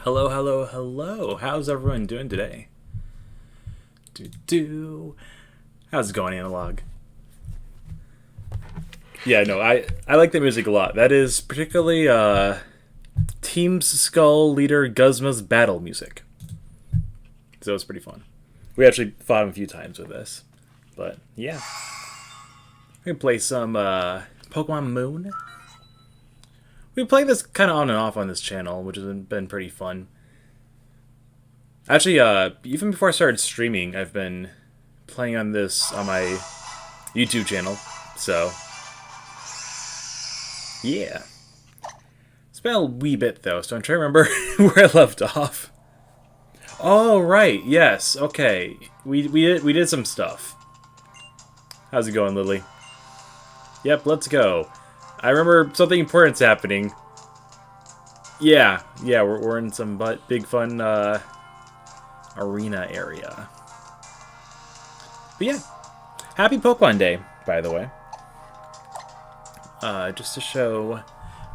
Hello, hello, hello. How's everyone doing today? How's it going, Analog? Yeah, no, I like the music a lot. That is particularly Team Skull leader Guzma's battle music. So it's pretty fun. We actually fought him a few times with this. But yeah. We can play some Pokemon Moon. We play this kind of on and off on this channel, which has been pretty fun. Actually, even before I started streaming, I've been playing on this on my YouTube channel. So, yeah. It's been a wee bit, though, so I'm trying to remember where I left off. Oh, right. Yes. Okay. We did some stuff. How's it going, Lily? Yep, let's go. I remember something important's happening. Yeah, we're in some big fun arena area. But yeah, happy Pokemon Day, by the way. Just to show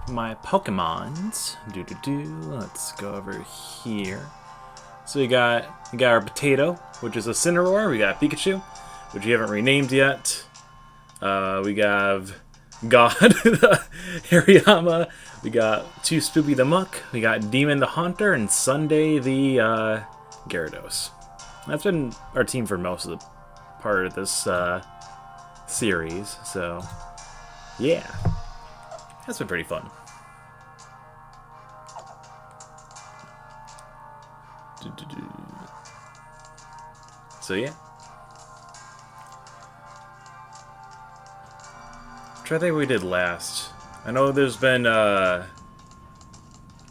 my Pokemons. Let's go over here. So we got our Potato, which is a Cineroar. We got Pikachu, which we haven't renamed yet. We have God, the Hariyama. We got 2 Spoopy the Muck. We got Demon the Haunter and Sunday the Gyarados. That's been our team for most of the part of this series. So yeah, that's been pretty fun. So yeah. Try to think what we did last. I know there's been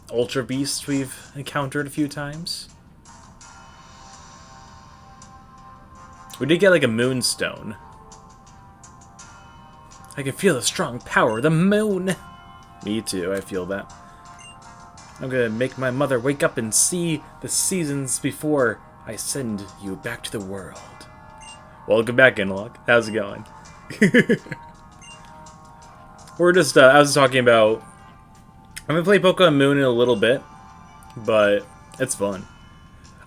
Ultra Beasts we've encountered a few times. We did get like a Moonstone. I can feel the strong power of the moon. Me too, I feel that. I'm gonna make my mother wake up and see the seasons before I send you back to the world. Welcome back, Analog. How's it going? We're just, I was talking about, I'm gonna play Pokemon Moon in a little bit, but it's fun.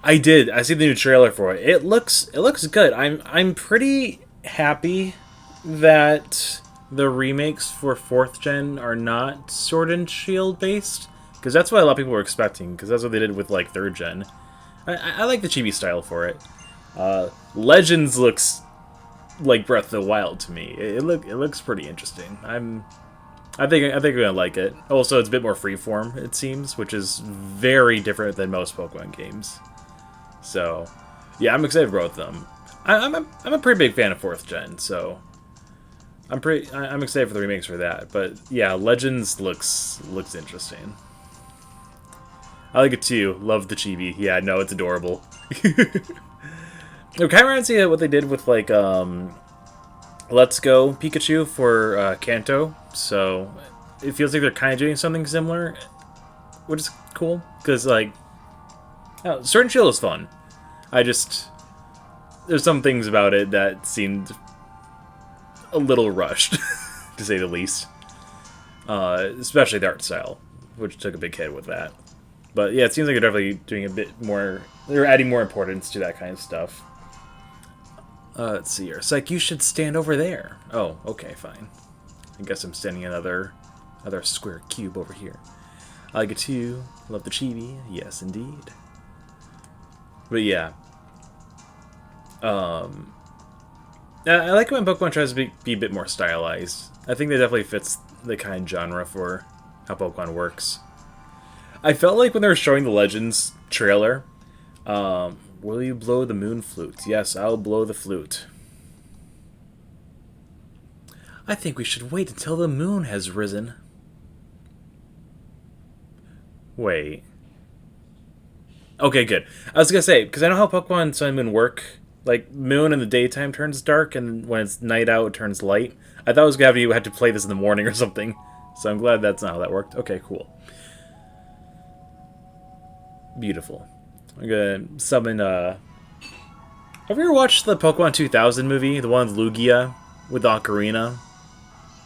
I see the new trailer for it. It looks good. I'm pretty happy that the remakes for 4th gen are not Sword and Shield based, because that's what a lot of people were expecting, because that's what they did with like 3rd gen. I like the chibi style for it. Legends looks like Breath of the Wild to me. It looks pretty interesting. I think we're gonna like it. Also, it's a bit more freeform, it seems, which is very different than most Pokemon games. So, yeah, I'm excited for both of them. I'm a pretty big fan of 4th gen, so I'm excited for the remakes for that. But yeah, Legends looks interesting. I like it too. Love the chibi. Yeah, no, it's adorable. It kind of reminds me of what they did with like Let's Go Pikachu for Kanto, so it feels like they're kind of doing something similar, which is cool, because, like, Sword and Shield is fun. There's some things about it that seemed a little rushed, to say the least. Especially the art style, which took a big hit with that. But yeah, it seems like they're definitely doing a bit more, they're adding more importance to that kind of stuff. Let's see here. It's like, you should stand over there. Oh, okay, fine. I guess I'm standing in another square cube over here. I like it too. Love the chibi. Yes, indeed. But yeah. I like when Pokemon tries to be a bit more stylized. I think that definitely fits the kind of genre for how Pokemon works. I felt like when they were showing the Legends trailer, will you blow the moon flute? Yes, I'll blow the flute. I think we should wait until the moon has risen. Wait. Okay, good. I was gonna say, because I know how Pokemon Sun and Moon work. Like, moon in the daytime turns dark, and when it's night out, it turns light. I thought it was gonna have you had to play this in the morning or something. So I'm glad that's not how that worked. Okay, cool. Beautiful. I'm gonna summon, Have you ever watched the Pokemon 2000 movie? The one with Lugia, with the Ocarina?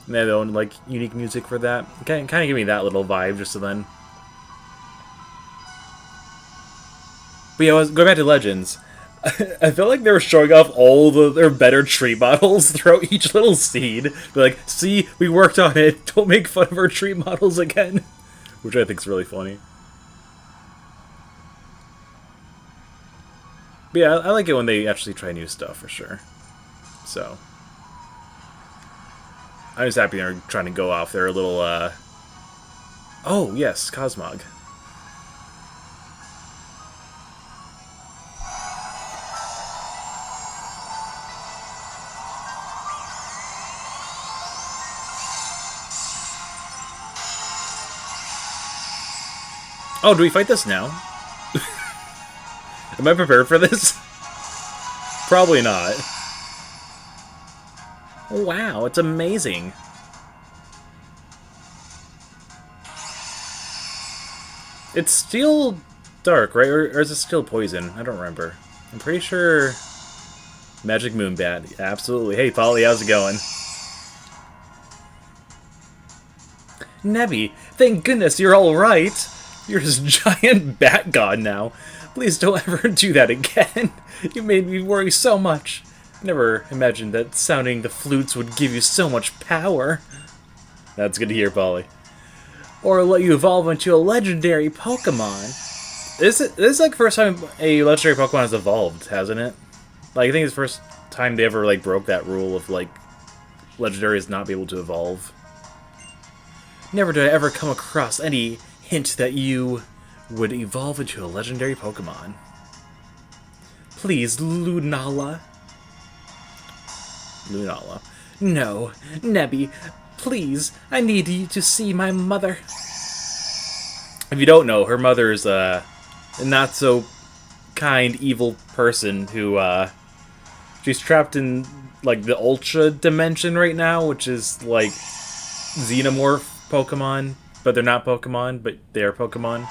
And they have their own, like, unique music for that. Kind of give me that little vibe, just so then. But yeah, going back to Legends, I feel like they were showing off all their better tree models throughout each little seed. They're like, see, we worked on it. Don't make fun of our tree models again. Which I think is really funny. But yeah, I like it when they actually try new stuff, for sure. So, I'm just happy they're trying to go off their little, Oh, yes, Cosmog. Oh, do we fight this now? Am I prepared for this? Probably not. Oh, wow, it's amazing. It's still dark, right? Or is it still poison? I don't remember. I'm pretty sure... Magic Moonbat. Absolutely. Hey, Polly, how's it going? Nebbie, thank goodness you're alright. You're this giant bat god now. Please don't ever do that again. You made me worry so much. Never imagined that sounding the flutes would give you so much power. That's good to hear, Polly. Or let you evolve into a legendary Pokemon. This is like the first time a legendary Pokemon has evolved, hasn't it? Like, I think it's the first time they ever, like, broke that rule of, like, legendaries not be able to evolve. Never did I ever come across any hint that you would evolve into a legendary Pokemon. Please, Lunala. Lunala. No, Nebbie, please, I need you to see my mother. If you don't know, her mother is a not so kind, evil person who, she's trapped in, like, the Ultra Dimension right now, which is, like, Xenomorph Pokemon, but they're not Pokemon, but they are Pokemon.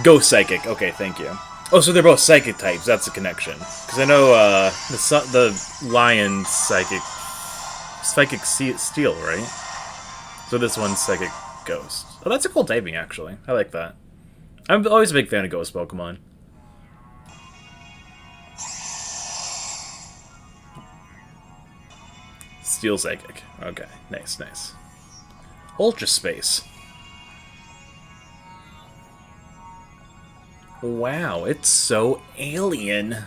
Ghost Psychic. Okay, thank you. Oh, so they're both Psychic types. That's a connection. Because I know the Lion's Psychic Steel, right? So this one's Psychic Ghost. Oh, that's a cool typing, actually. I like that. I'm always a big fan of Ghost Pokemon. Steel Psychic. Okay, nice, nice. Ultra Space. Wow, it's so alien.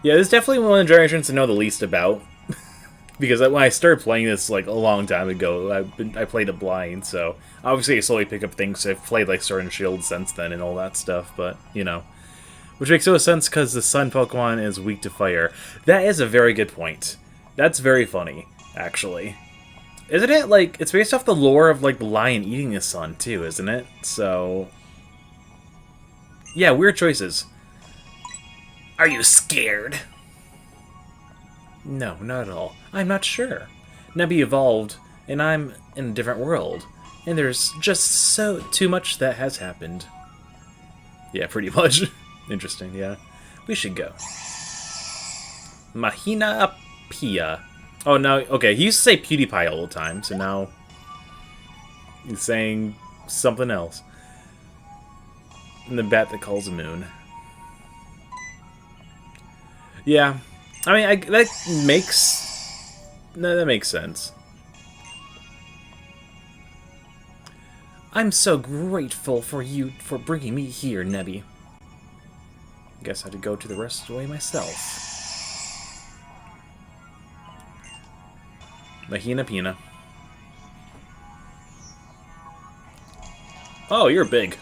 Yeah, this is definitely one of the generations to know the least about. Because when I started playing this, like, a long time ago, I played it blind, so... Obviously, I slowly pick up things. I've played, like, Sword and Shield since then and all that stuff, but, you know. Which makes no sense because the Sun Pokemon is weak to fire. That is a very good point. That's very funny, actually. Isn't it, like... It's based off the lore of, like, the lion eating the sun, too, isn't it? So... Yeah, weird choices. Are you scared? No, not at all. I'm not sure. Nebbie evolved, and I'm in a different world. And there's just too much that has happened. Yeah, pretty much. Interesting, yeah. We should go. Mahina Pia. Oh, no, okay, he used to say PewDiePie all the time, so now he's saying something else. And the bat that calls the moon. Yeah. I mean, that makes sense. I'm so grateful for you for bringing me here, Nebbie. Guess I had to go to the rest of the way myself. Mahina Pina. Oh, you're big.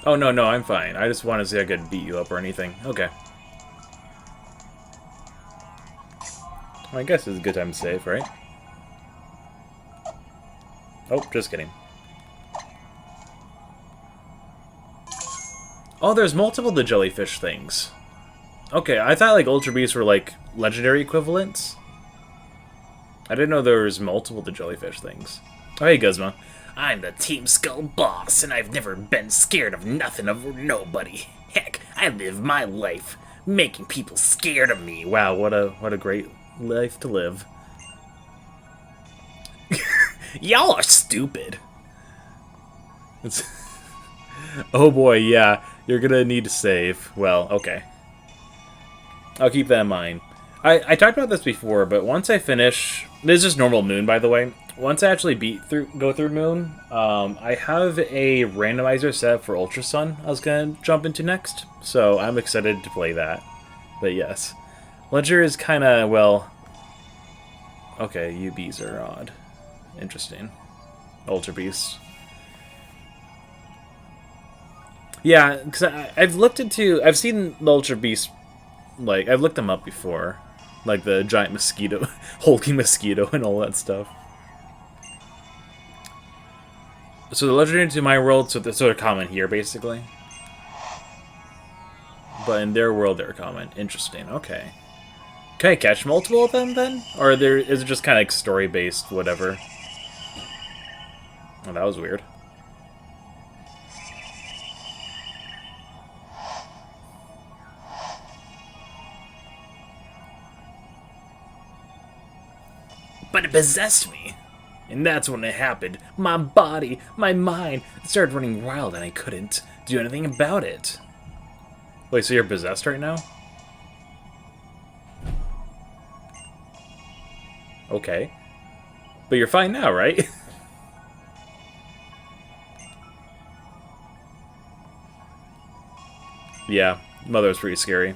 Oh, no, I'm fine. I just wanted to see if I could beat you up or anything. Okay. Well, I guess it's a good time to save, right? Oh, just kidding. Oh, there's multiple of the jellyfish things. Okay, I thought, like, Ultra Beasts were, like, legendary equivalents. I didn't know there was multiple of the jellyfish things. Oh, hey, Guzma. I'm the Team Skull boss, and I've never been scared of nothing or nobody. Heck, I live my life making people scared of me. Wow, what a great life to live. Y'all are stupid. Oh boy, yeah. You're gonna need to save. Well, okay. I'll keep that in mind. I talked about this before, but once I finish... This is just normal Moon, by the way. Once I actually go through Moon, I have a randomizer set up for Ultra Sun I was gonna jump into next. So I'm excited to play that. But yes. Ledger is kinda, well... Okay, UBs are odd. Interesting. Ultra Beast. Yeah, because I've looked into... I've seen the Ultra Beast... Like, I've looked them up before. Like the giant mosquito, hulking mosquito and all that stuff. So the legendary to my world, so they're sort of common here, basically. But in their world, they're common. Interesting, okay. Can I catch multiple of them, then? Or is it just kind of like story-based, whatever? Oh, that was weird. But it possessed me. And that's when it happened. My body, my mind, it started running wild and I couldn't do anything about it. Wait, so you're possessed right now? Okay. But you're fine now, right? Yeah, Mother was pretty scary.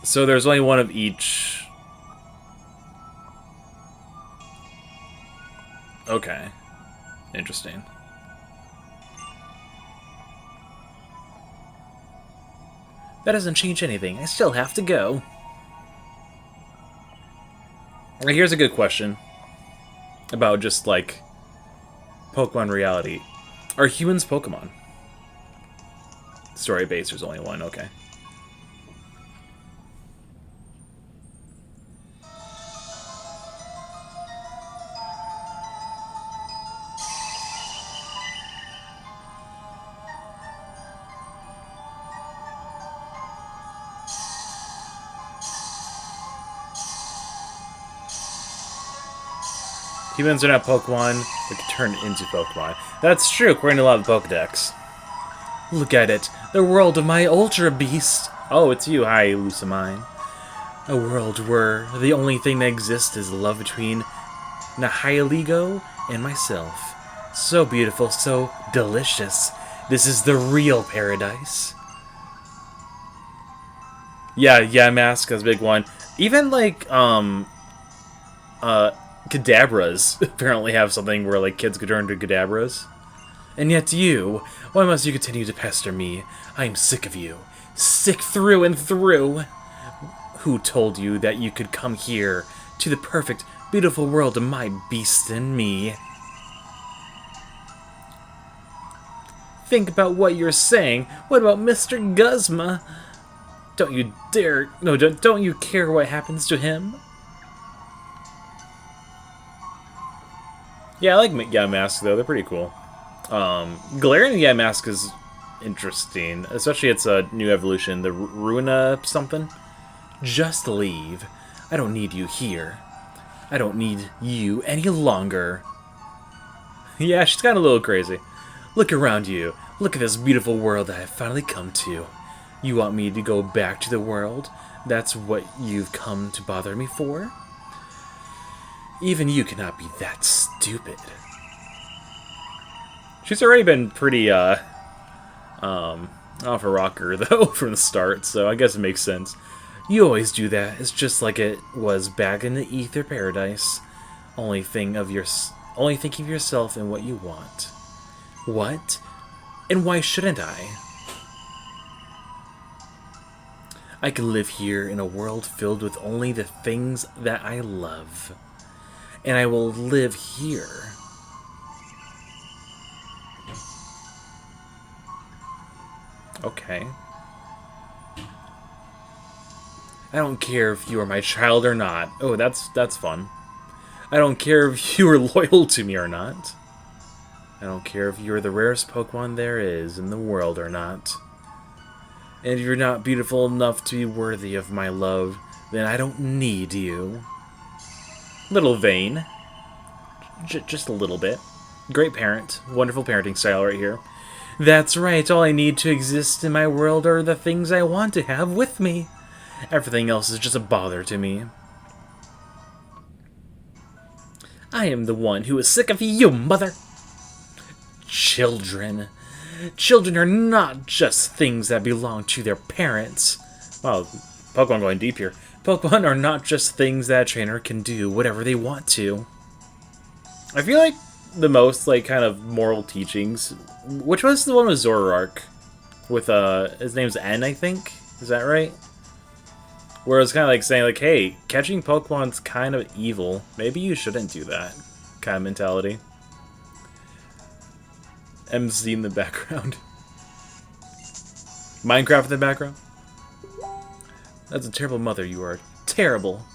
So there's only one of each... Okay. Interesting. That doesn't change anything. I still have to go. Here's a good question. About just, like, Pokemon reality. Are humans Pokemon? Story-based, there's only one, okay. Humans are not Pokemon, but can turn into Pokemon. That's true, according to a lot of the Pokedex. Look at it, the world of my Ultra Beast. Oh, it's you. Hi, Lucamine. A world where the only thing that exists is love between Nihiligo and myself. So beautiful, so delicious. This is the real paradise. Yeah, Mask is a big one. Even, like, Kadabras apparently have something where, like, kids could turn into Kadabras. And yet you, why must you continue to pester me? I am sick of you. Sick through and through. Who told you that you could come here, to the perfect, beautiful world of my beast and me? Think about what you're saying. What about Mr. Guzma? Don't you dare... No, don't you care what happens to him? Yeah, I like Mask, though. They're pretty cool. Galarian Mask is interesting. Especially its new evolution, the Ruina something. Just leave. I don't need you here. I don't need you any longer. Yeah, she's gotten a little crazy. Look around you. Look at this beautiful world that I've finally come to. You want me to go back to the world? That's what you've come to bother me for? Even you cannot be that stupid. She's already been pretty, off a rocker, though, from the start, so I guess it makes sense. You always do that. It's just like it was back in the Ether Paradise. Only thinking of yourself and what you want. What? And why shouldn't I? I can live here in a world filled with only the things that I love. And I will live here. Okay. I don't care if you are my child or not. Oh, that's fun. I don't care if you are loyal to me or not. I don't care if you're the rarest Pokemon there is in the world or not. And if you're not beautiful enough to be worthy of my love, then I don't need you. Little vain. Just a little bit. Great parent. Wonderful parenting style right here. That's right, all I need to exist in my world are the things I want to have with me. Everything else is just a bother to me. I am the one who is sick of you, mother. Children. Children are not just things that belong to their parents. Wow, Pokemon going deep here. Pokemon are not just things that a trainer can do whatever they want to. I feel like the most, like, kind of moral teachings... Which was the one with Zoroark? With, his name's N, I think? Is that right? Where it's kind of like saying, like, hey, catching Pokemon's kind of evil. Maybe you shouldn't do that. Kind of mentality. MC in the background. Minecraft in the background? That's a terrible mother you are. Terrible.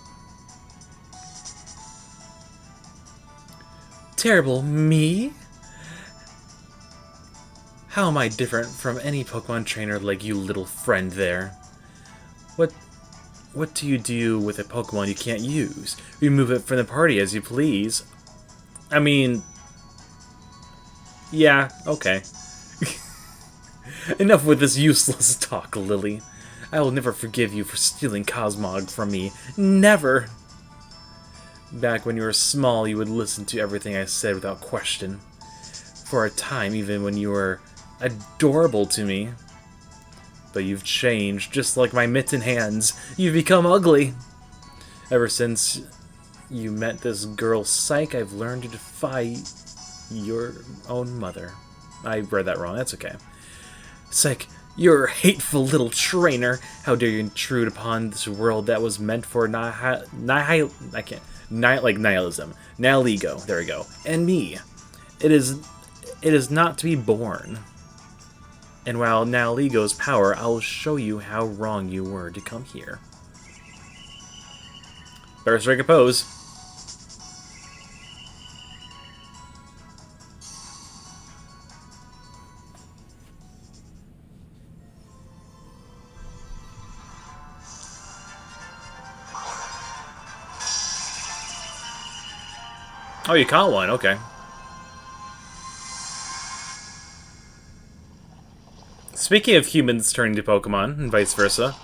Terrible me? How am I different from any Pokemon trainer like you little friend there? What do you do with a Pokemon you can't use? Remove it from the party as you please. I mean... Yeah, okay. Enough with this useless talk, Lily. I will never forgive you for stealing Cosmog from me. Never! Back when you were small, you would listen to everything I said without question. For a time, even when you were adorable to me. But you've changed, just like my mitten hands. You've become ugly. Ever since you met this girl, Psych, I've learned to defy your own mother. I read that wrong, that's okay. Psych, you're a hateful little trainer. How dare you intrude upon this world that was meant for nihilism. Nihilego, there we go. And me. It is not to be born. And while Nihiligo's power, I will show you how wrong you were to come here. Better strike a pose. Oh, you caught one, okay. Speaking of humans turning to Pokemon, and vice versa.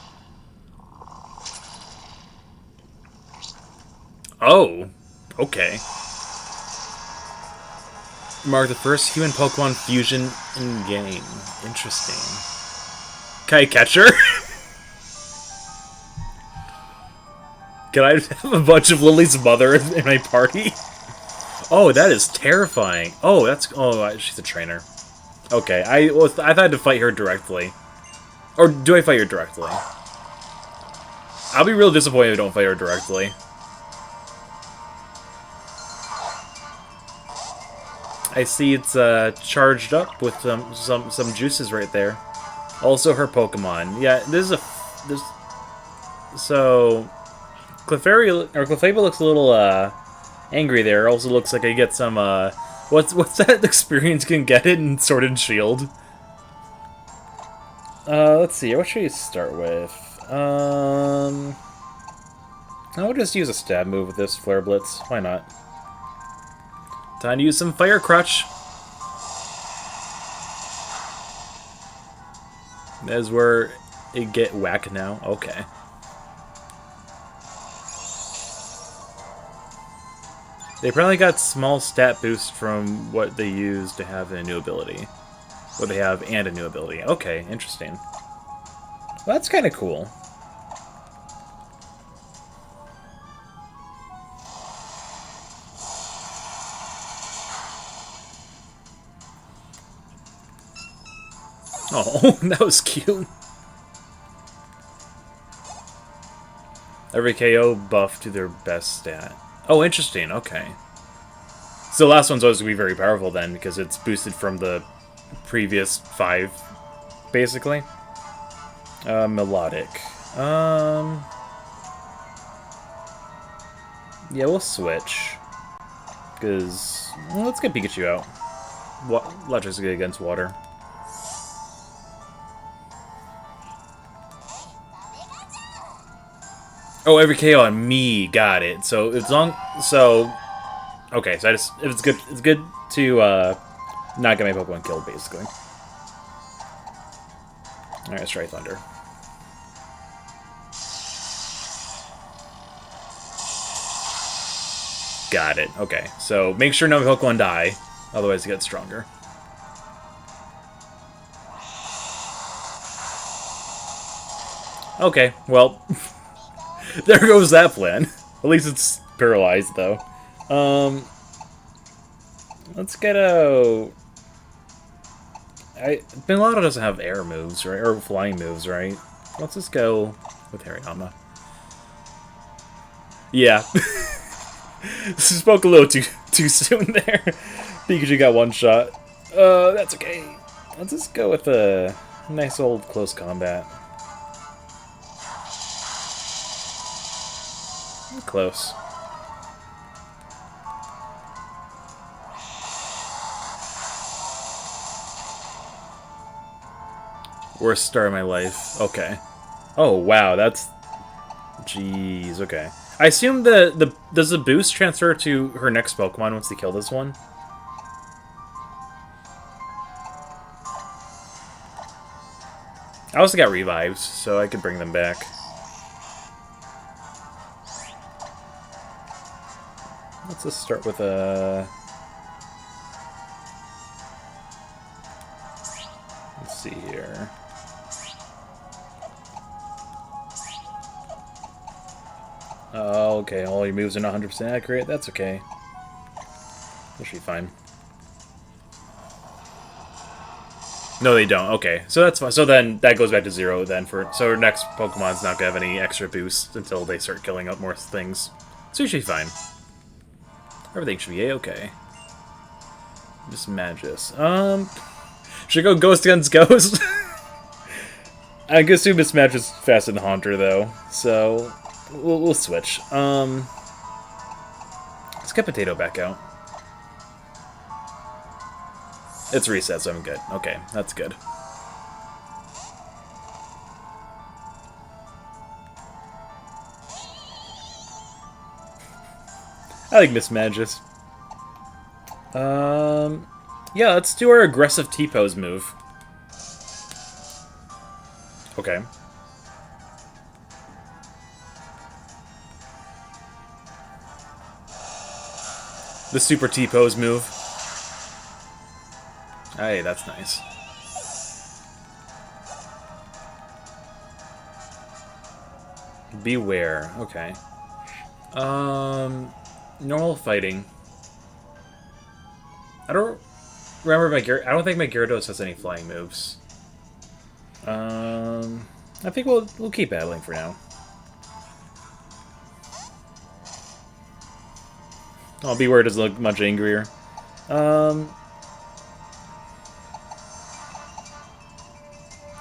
Oh, okay. Mark the first human-Pokemon fusion in-game. Interesting. Can I catch her? Can I have a bunch of Lily's mother in my party? Oh, that is terrifying. Oh, that's... Oh, she's a trainer. Okay, I thought I had to fight her directly. Or do I fight her directly? I'll be real disappointed if I don't fight her directly. I see it's charged up with some juices right there. Also her Pokemon. Yeah, this is a... So... Clefairy looks a little angry there. Also looks like I get some what's that experience can get it in Sword and Shield? Let's see, what should you start with? I'll just use a stab move with this Flare Blitz. Why not? Time to use some Fire Crutch. That's where it get whacked now. Okay. They probably got small stat boost from what they used to have a new ability. What they have and a new ability. Okay, interesting. Well, that's kind of cool. Oh, that was cute. Every KO buff to their best stat. Oh, interesting. Okay. So the last one's always going to be very powerful then, because it's boosted from the previous 5, basically. Melodic. Yeah, we'll switch. Because, well, let's get Pikachu out. Electric's good against water. Oh, every KO on me. Got it. So as long, so okay. So it's good to not get my Pokemon killed, basically. Alright, let's try Thunder. Got it. Okay, so make sure no Pokemon die, otherwise it gets stronger. Okay, well, there goes that plan. At least it's paralyzed, though. Let's get a... Bin doesn't have air moves, right? Or flying moves, right? Let's just go with Hariyama. Yeah. Spoke a little too soon there. Pikachu got one shot. That's okay. Let's just go with a nice old close combat. Close. Worst start of my life. Okay. Oh, wow, that's... Jeez, okay. I assume does the boost transfer to her next Pokemon once they kill this one? I also got revives, so I could bring them back. Let's just start with a... Let's see here. Oh, okay, all your moves are not 100% accurate. That's okay. That should be fine. No, they don't. Okay, so that's fine. So then that goes back to 0 then. So our next Pokemon's not going to have any extra boosts until they start killing up more things. So you should be fine. Everything should be A-okay. Just Magus. Should I go Ghost against Ghost? I can assume Miss Match is faster than Haunter, though. So, we'll switch. Let's get Potato back out. It's reset, so I'm good. Okay, that's good. I like Miss Magus. Yeah, let's do our aggressive T-pose move. Okay. The super T-pose move. Hey, that's nice. Beware. Okay. Normal fighting. I don't remember my I don't think my Gyarados has any flying moves. I think we'll keep battling for now. Oh, Beware doesn't look much angrier.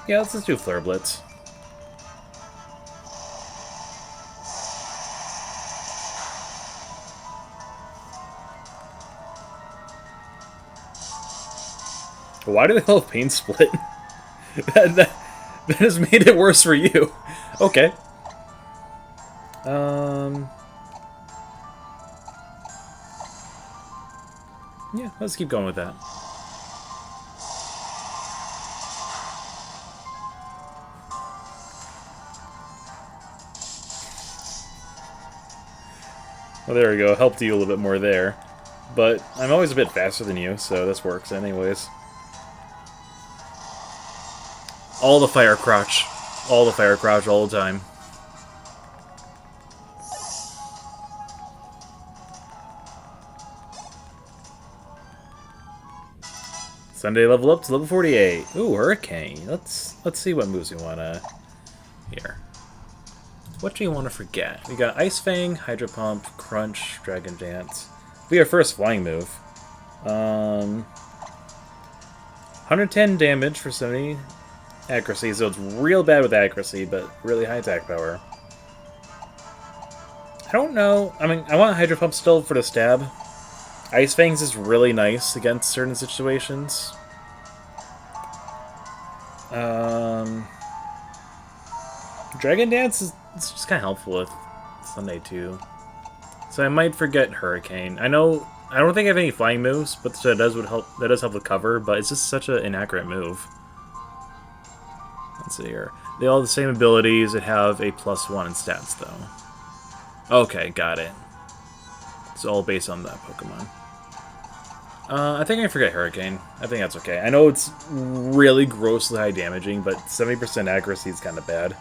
Yeah, let's just do Flare Blitz. Why do they all pain split? that has made it worse for you. Okay. Yeah, let's keep going with that. Well, there we go. Helped you a little bit more there. But I'm always a bit faster than you, so this works anyways. All the Fire Crouch. All the Fire Crouch all the time. Sunday level up to level 48. Ooh, Hurricane. Let's see what moves we wanna here. What do you want to forget? We got Ice Fang, Hydro Pump, Crunch, Dragon Dance. We have first flying move. 110 damage for 70 accuracy, so it's real bad with accuracy, but really high attack power. I don't know. I mean, I want Hydro Pump still for the stab. Ice Fangs is really nice against certain situations. Dragon Dance is just kind of helpful with Sunday too. So I might forget Hurricane. I know I don't think I have any flying moves, but that does help with cover, but it's just such an inaccurate move. Let's see here. They all have the same abilities that have a +1 in stats, though. Okay, got it. It's all based on that Pokemon. I think I forget Hurricane. I think that's okay. I know it's really grossly high damaging, but 70% accuracy is kind of bad.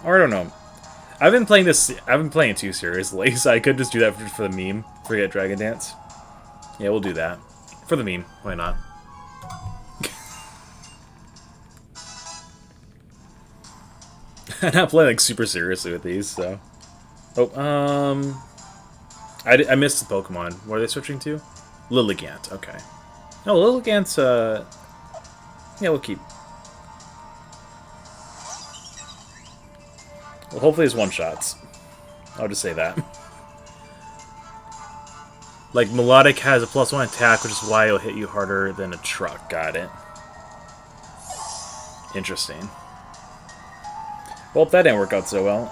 Or I don't know. I've been playing it too seriously, so I could just do that for the meme. Forget Dragon Dance. Yeah, we'll do that. For the meme. Why not? I'm not playing like super seriously with these, so. Oh, I missed the Pokemon. What are they switching to? Lilligant, okay. No, Lilligant's, yeah, we'll keep. Well, hopefully it's one-shots. I'll just say that. Like, Melodic has a +1 attack, which is why it'll hit you harder than a truck. Got it. Interesting. Well, that didn't work out so well.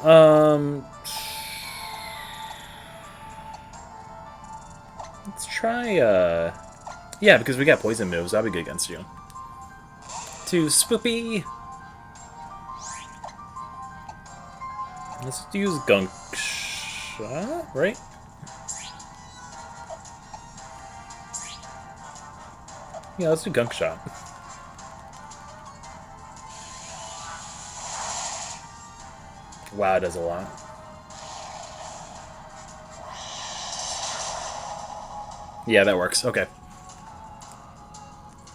Let's try, yeah, because we got poison moves. That'll be good against you. To Spoopy! Let's use Gunk Shot, right? Yeah, let's do Gunk Shot. Wow, it does a lot. Yeah, that works. Okay.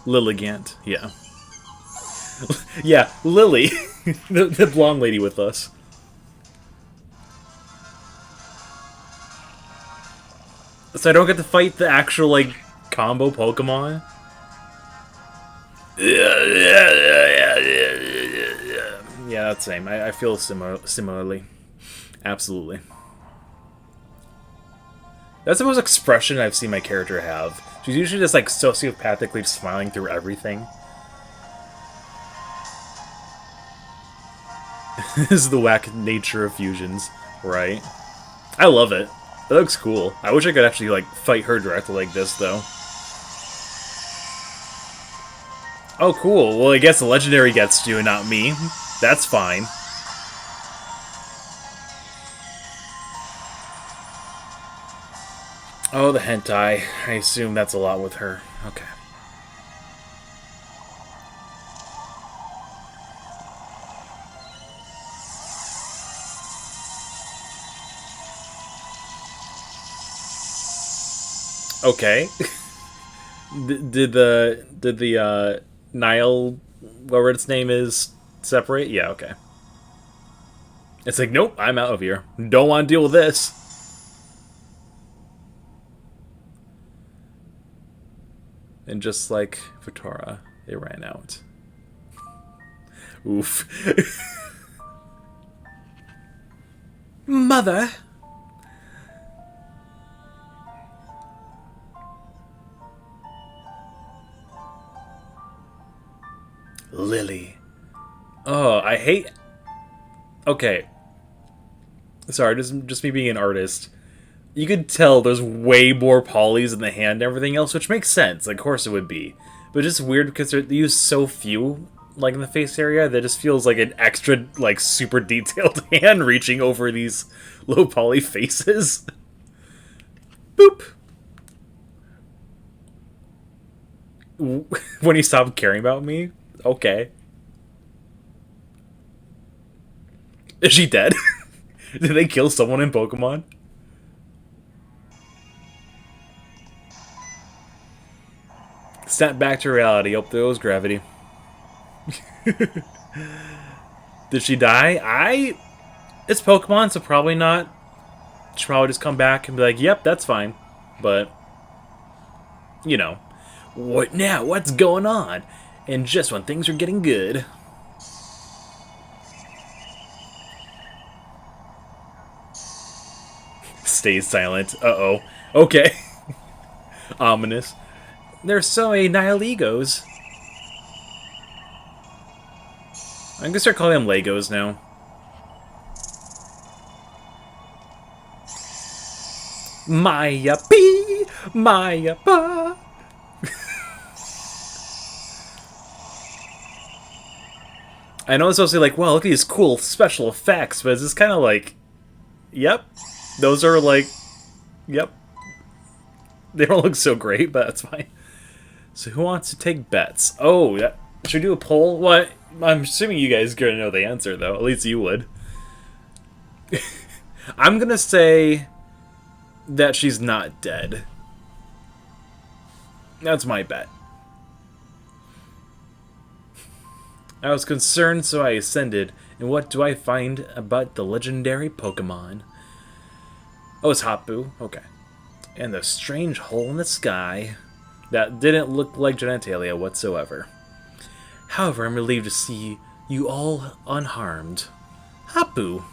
Lilligant, yeah. Yeah, Lily. the blonde lady with us. So I don't get to fight the actual, like, combo Pokemon? Yeah, that's the same. I feel similarly. Absolutely. That's the most expression I've seen my character have. She's usually just, like, sociopathically smiling through everything. This is the whack nature of fusions, right? I love it. That looks cool. I wish I could actually, like, fight her directly like this, though. Oh, cool. Well, I guess the legendary gets you and not me. That's fine. Oh, the hentai. I assume that's a lot with her. Okay. Okay. Did the Nile, whatever its name is, separate? Yeah, okay. It's like, nope, I'm out of here. Don't want to deal with this. And just like Vitara, they ran out. Oof. Mother! Lily. Oh, I hate... Okay. Sorry, just me being an artist. You could tell there's way more polys in the hand and everything else, which makes sense. Like, of course it would be. But it's just weird because they use so few, like, in the face area, that just feels like an extra, like, super detailed hand reaching over these low poly faces. Boop! When he stopped caring about me? Okay. Is she dead? Did they kill someone in Pokemon? Snap back to reality. Oh, there was gravity. Did she die? It's Pokemon, so probably not. She'll probably just come back and be like, yep, that's fine. But, you know. What now? What's going on? And just when things are getting good. Stays silent. Uh-oh. Okay. Ominous. There's so many Nihilegos. I'm gonna start calling them Legos now. Maya P, Maya Pa. I know it's supposed to be like, well, look at these cool special effects, but it's just kind of like, yep, those are like, yep, they don't look so great, but that's fine. So who wants to take bets? Oh, that, should we do a poll? What? I'm assuming you guys are gonna know the answer, though. At least you would. I'm gonna say that she's not dead. That's my bet. I was concerned, so I ascended. And what do I find about the legendary Pokemon? Oh, it's Hapu. Okay. And the strange hole in the sky that didn't look like genitalia whatsoever. However, I'm relieved to see you all unharmed. Hapu.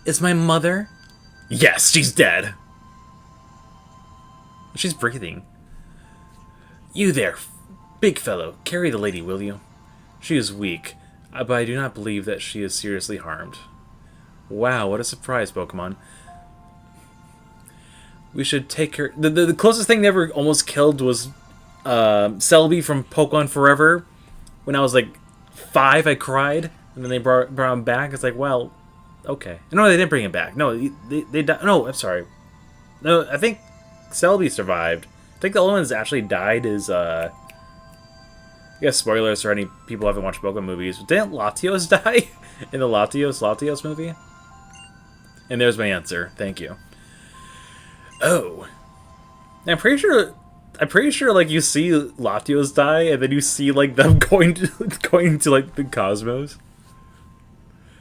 Is my mother? Yes, she's dead. She's breathing. You there, big fellow. Carry the lady, will you? She is weak, but I do not believe that she is seriously harmed. Wow, what a surprise, Pokemon. We should take her... The closest thing they ever almost killed was Celebi from Pokemon Forever. When I was like 5, I cried, and then they brought him back. It's like, well, okay. No, they didn't bring him back. No, they died. No, I'm sorry. No, I think Celebi survived. I think the only one that's actually died is... I guess spoilers for any people who haven't watched Pokemon movies. But didn't Latios die in the Latios movie? And there's my answer. Thank you. Oh. I'm pretty sure like you see Latios die and then you see like them going to like the cosmos.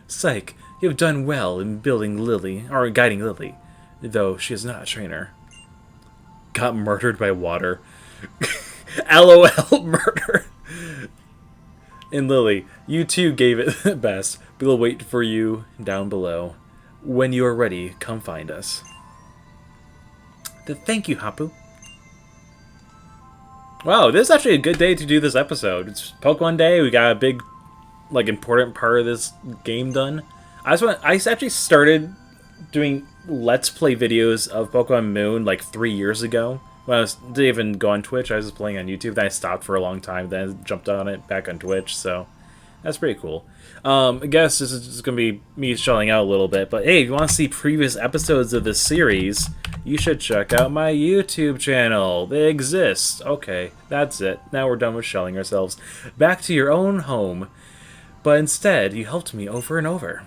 Psych, you have done well in building Lily or guiding Lily, though she is not a trainer. Got murdered by water. LOL murder. And Lily, you too gave it the best. We'll wait for you down below. When you are ready, come find us. Thank you, Hapu. Wow, this is actually a good day to do this episode. It's Pokemon Day. We got a big, like, important part of this game done. I actually started doing Let's Play videos of Pokemon Moon like 3 years ago. When I didn't even go on Twitch, I was just playing on YouTube. Then I stopped for a long time. Then I jumped on it back on Twitch. So that's pretty cool. I guess this is just gonna be me shelling out a little bit. But hey, if you want to see previous episodes of this series, you should check out my YouTube channel. They exist. Okay, that's it. Now we're done with shelling ourselves. Back to your own home. But instead, you helped me over and over.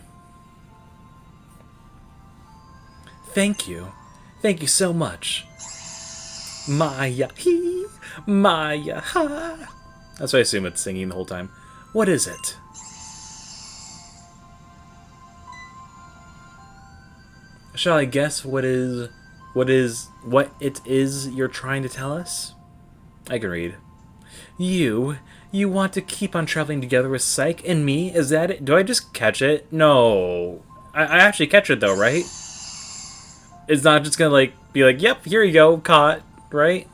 Thank you. Thank you so much. Maya he, Maya ha. That's what I assume it's singing the whole time. What is it? Shall I guess what it is you're trying to tell us? I can read. You want to keep on traveling together with Psych and me? Is that it? Do I just catch it? No. I actually catch it though, right? It's not just gonna like be like, yep, here you go, caught. Right?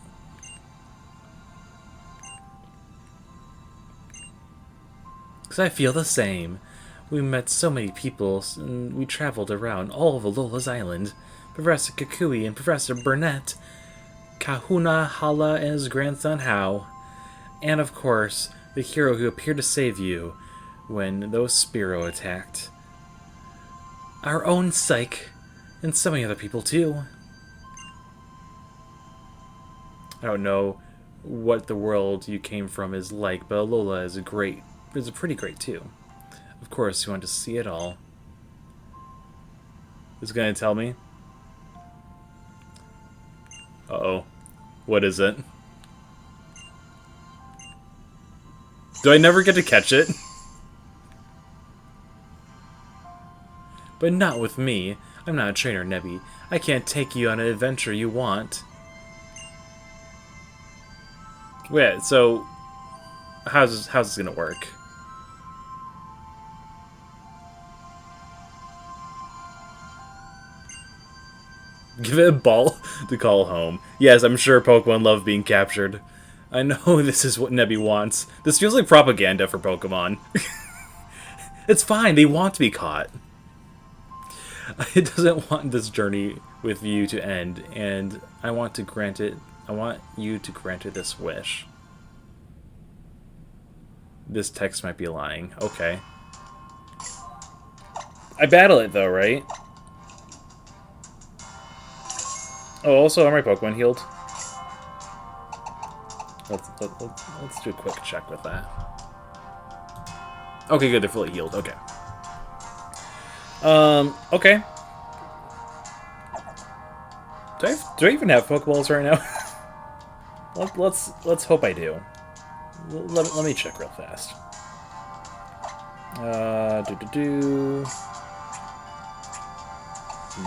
Because I feel the same. We met so many people, and we traveled around all of Alola's Island. Professor Kukui and Professor Burnett, Kahuna Hala and his grandson Hao, and of course, the hero who appeared to save you when those Spearow attacked. Our own Psych, and so many other people too. I don't know what the world you came from is like, but Alola is pretty great too. Of course, you want to see it all. Who's gonna tell me? Uh-oh. What is it? Do I never get to catch it? But not with me. I'm not a trainer, Nebbie. I can't take you on an adventure you want. Wait, so how's this gonna work? Give it a ball to call home. Yes, I'm sure Pokemon love being captured. I know this is what Nebbie wants. This feels like propaganda for Pokemon. It's fine, they want to be caught. It doesn't want this journey with you to end, and I want to grant it. I want you to grant it this wish. This text might be lying. Okay. I battle it though, right? Oh, also, are my Pokemon healed? Let's do a quick check with that. Okay, good. They're fully healed. Okay. Okay. Do I even have Pokeballs right now? let's hope I do. Let me check real fast.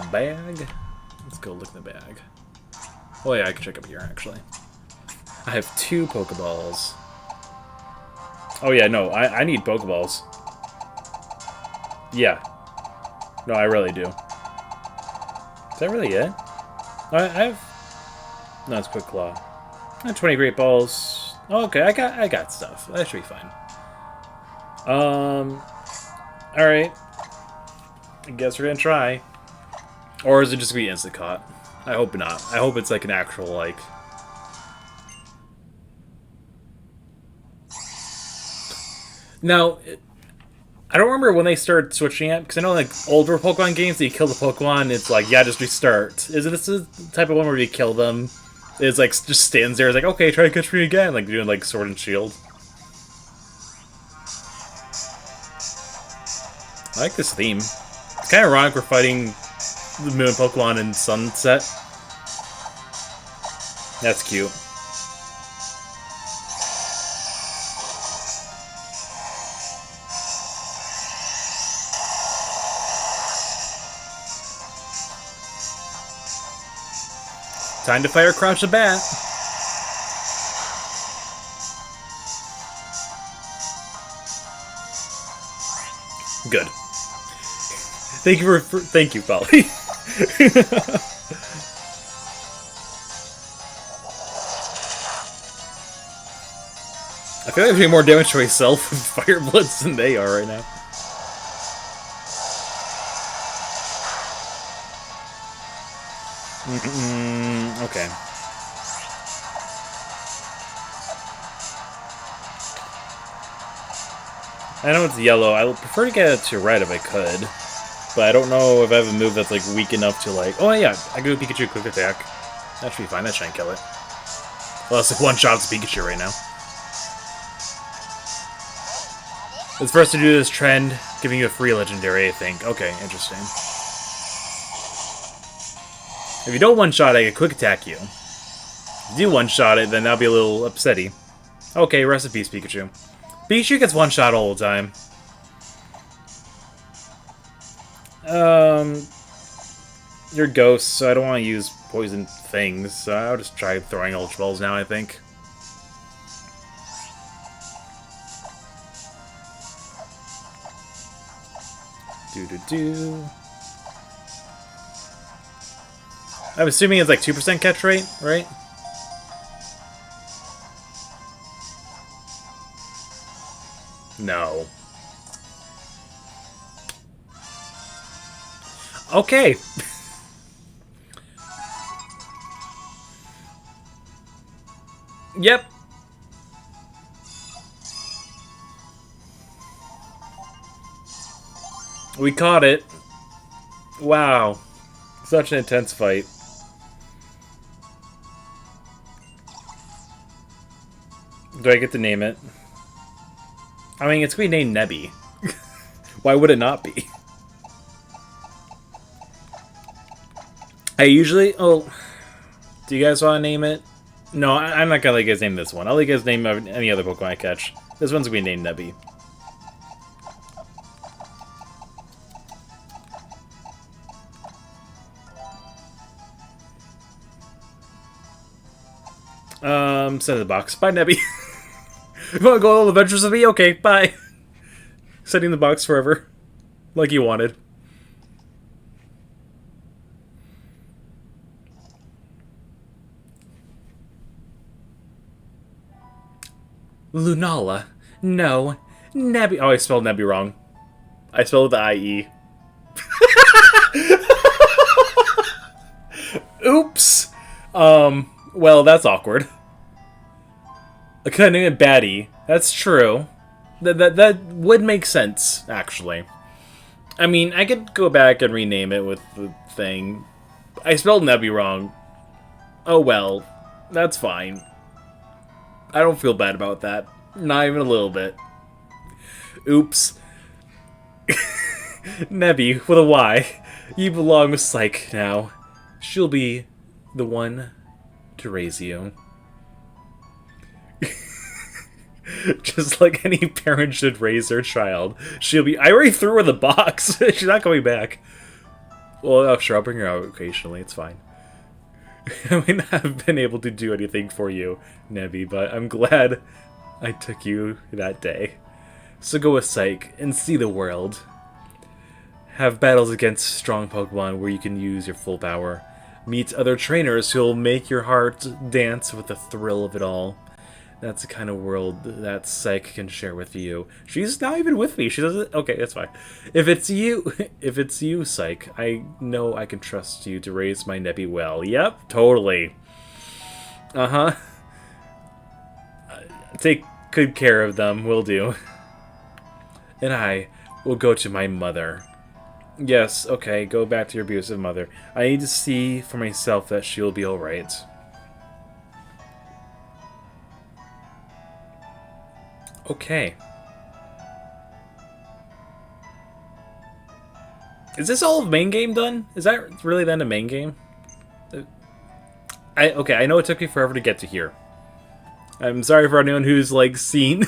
Bag. Let's go look in the bag. Oh yeah, I can check up here actually. I have 2 Pokeballs. Oh yeah, no, I need Pokeballs. Yeah. No, I really do. Is that really it? I have... No, it's Quick Claw. 20 Great Balls. Oh, okay, I got stuff. That should be fine. Alright. I guess we're gonna try. Or is it just gonna be instant caught? I hope not. I hope it's like an actual, like... Now, I don't remember when they started switching it, because I know, like, older Pokemon games, that you kill the Pokemon, it's like, yeah, just restart. Is it this the type of one where you kill them? It's like, just stands there, it's like, okay, try to catch me again, like doing, like, Sword and Shield. I like this theme. It's kind of ironic we're fighting the Moon Pokemon in Sunset. That's cute. Time to fire Crouch the Bat. Good. Thank you, Polly. I feel like I'm doing more damage to myself with Fire Blitz than they are right now. Okay. I know it's yellow. I would prefer to get it to red if I could. But I don't know if I have a move that's like weak enough to like... Oh yeah, I go Pikachu Quick Attack. That should be fine. That shouldn't kill it. Well, it's like one shot to Pikachu right now. It's first to do this trend, giving you a free legendary, I think. Okay, interesting. If you don't one-shot, I can quick attack you. If you do one-shot it, then that'll be a little upsetty. Okay, rest in peace, Pikachu. Pikachu gets one-shot all the time. You're ghosts, so I don't want to use poison things, so I'll just try throwing Ultra Balls now, I think. Do-do-do. I'm assuming it's like 2% catch rate, right? No. Okay. Yep. We caught it. Wow. Such an intense fight. Do I get to name it? I mean, it's going to be named Nebbie. Why would it not be? I usually... Oh, do you guys want to name it? No, I'm not going to let you guys name this one. I'll let you guys name any other Pokemon I catch. This one's going to be named Nebbie. Send the box. Bye, Nebbie. You want to go on all adventures with me? Okay, bye. Sending the box forever. Like you wanted. Lunala. No. Nebbie. Oh, I spelled Nebbie wrong. I spelled the I-E. Oops! Well, that's awkward. I could have named it Batty. That's true. That would make sense, actually. I mean, I could go back and rename it with the thing. I spelled Nebbie wrong. Oh well. That's fine. I don't feel bad about that. Not even a little bit. Oops. Nebbie, with a Y. You belong with Psych now. She'll be the one to raise you. Just like any parent should raise their child. She'll be... I already threw her the box. She's not coming back. Well, oh, sure, I'll bring her out occasionally. It's fine. I may not have been able to do anything for you, Nebbie, but I'm glad I took you that day. So go with Psych and see the world. Have battles against strong Pokemon where you can use your full power. Meet other trainers who'll make your heart dance with the thrill of it all. That's the kind of world that Psych can share with you. She's not even with me. She doesn't... Okay, that's fine. If it's you, Psych, I know I can trust you to raise my Nebbie well. Yep, totally. Uh-huh. Take good care of them. Will do. And I will go to my mother. Yes, okay, go back to your abusive mother. I need to see for myself that she'll be alright. Okay. Is this all of main game done? Is that really then a main game? Okay, I know it took me forever to get to here. I'm sorry for anyone who's, like, seen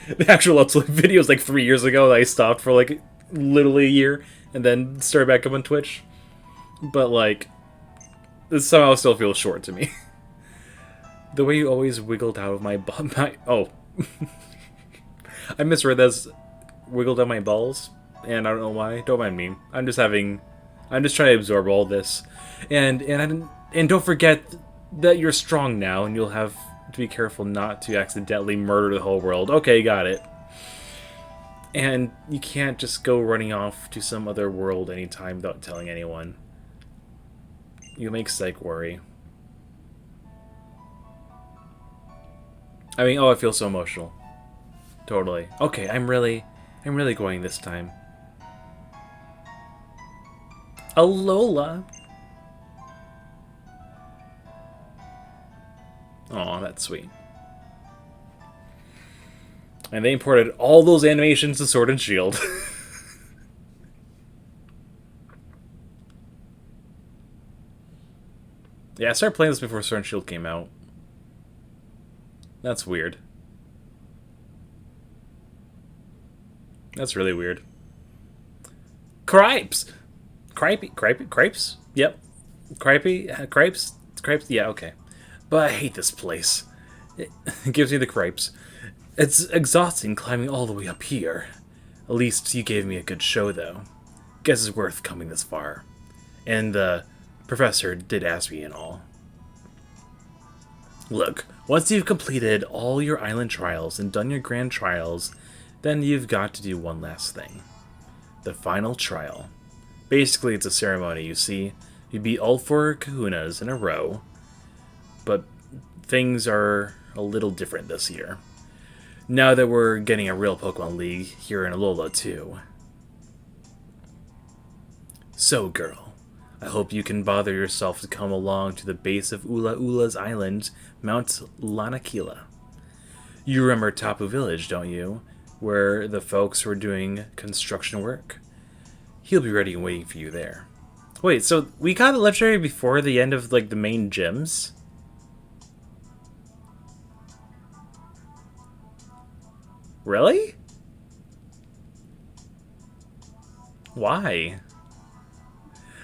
the actual Let's Play videos, like, 3 years ago that I stopped for, like, literally a year and then started back up on Twitch. But, like, this somehow still feels short to me. The way you always wiggled out of my oh. I misread that as wiggled out my balls, and I don't know why. Don't mind me. I'm just trying to absorb all this, and don't forget that you're strong now, and you'll have to be careful not to accidentally murder the whole world. Okay, got it. And you can't just go running off to some other world anytime without telling anyone. You make Psych worry. I mean, oh, I feel so emotional. Totally. Okay, I'm really going this time. Alola. Aw, that's sweet. And they imported all those animations to Sword and Shield. Yeah, I started playing this before Sword and Shield came out. That's weird. That's really weird. Cripes! Cripes? Yep. Cripes? Cripes? Yeah, okay. But I hate this place. It gives me the cripes. It's exhausting climbing all the way up here. At least you gave me a good show, though. Guess it's worth coming this far. And the professor did ask me and all. Look, once you've completed all your island trials and done your grand trials, then you've got to do one last thing. The final trial. Basically, it's a ceremony, you see. You beat all 4 kahunas in a row. But things are a little different this year. Now that we're getting a real Pokemon League here in Alola, too. So, girl, I hope you can bother yourself to come along to the base of Ula Ula's island, Mount Lanakila. You remember Tapu Village, don't you? Where the folks were doing construction work. He'll be ready and waiting for you there. Wait, so we got a legendary before the end of, like, the main gyms? Really? Why?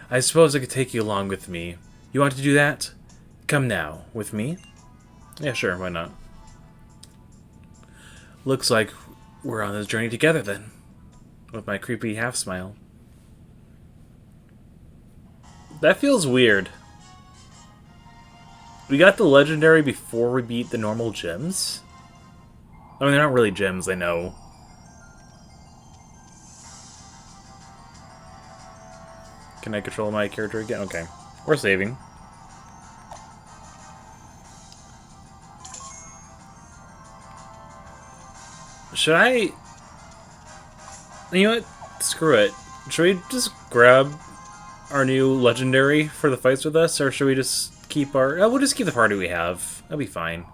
I suppose I could take you along with me. You want to do that? Come now, with me? Yeah, sure, why not? Looks like we're on this journey together, then. With my creepy half-smile. That feels weird. We got the legendary before we beat the normal gyms? I mean, they're not really gyms, I know. Can I control my character again? Okay. We're saving. Should I... You know what? Screw it. Should we just grab our new legendary for the fights with us, or should we just keep our... Oh, we'll just keep the party we have. That'll be fine.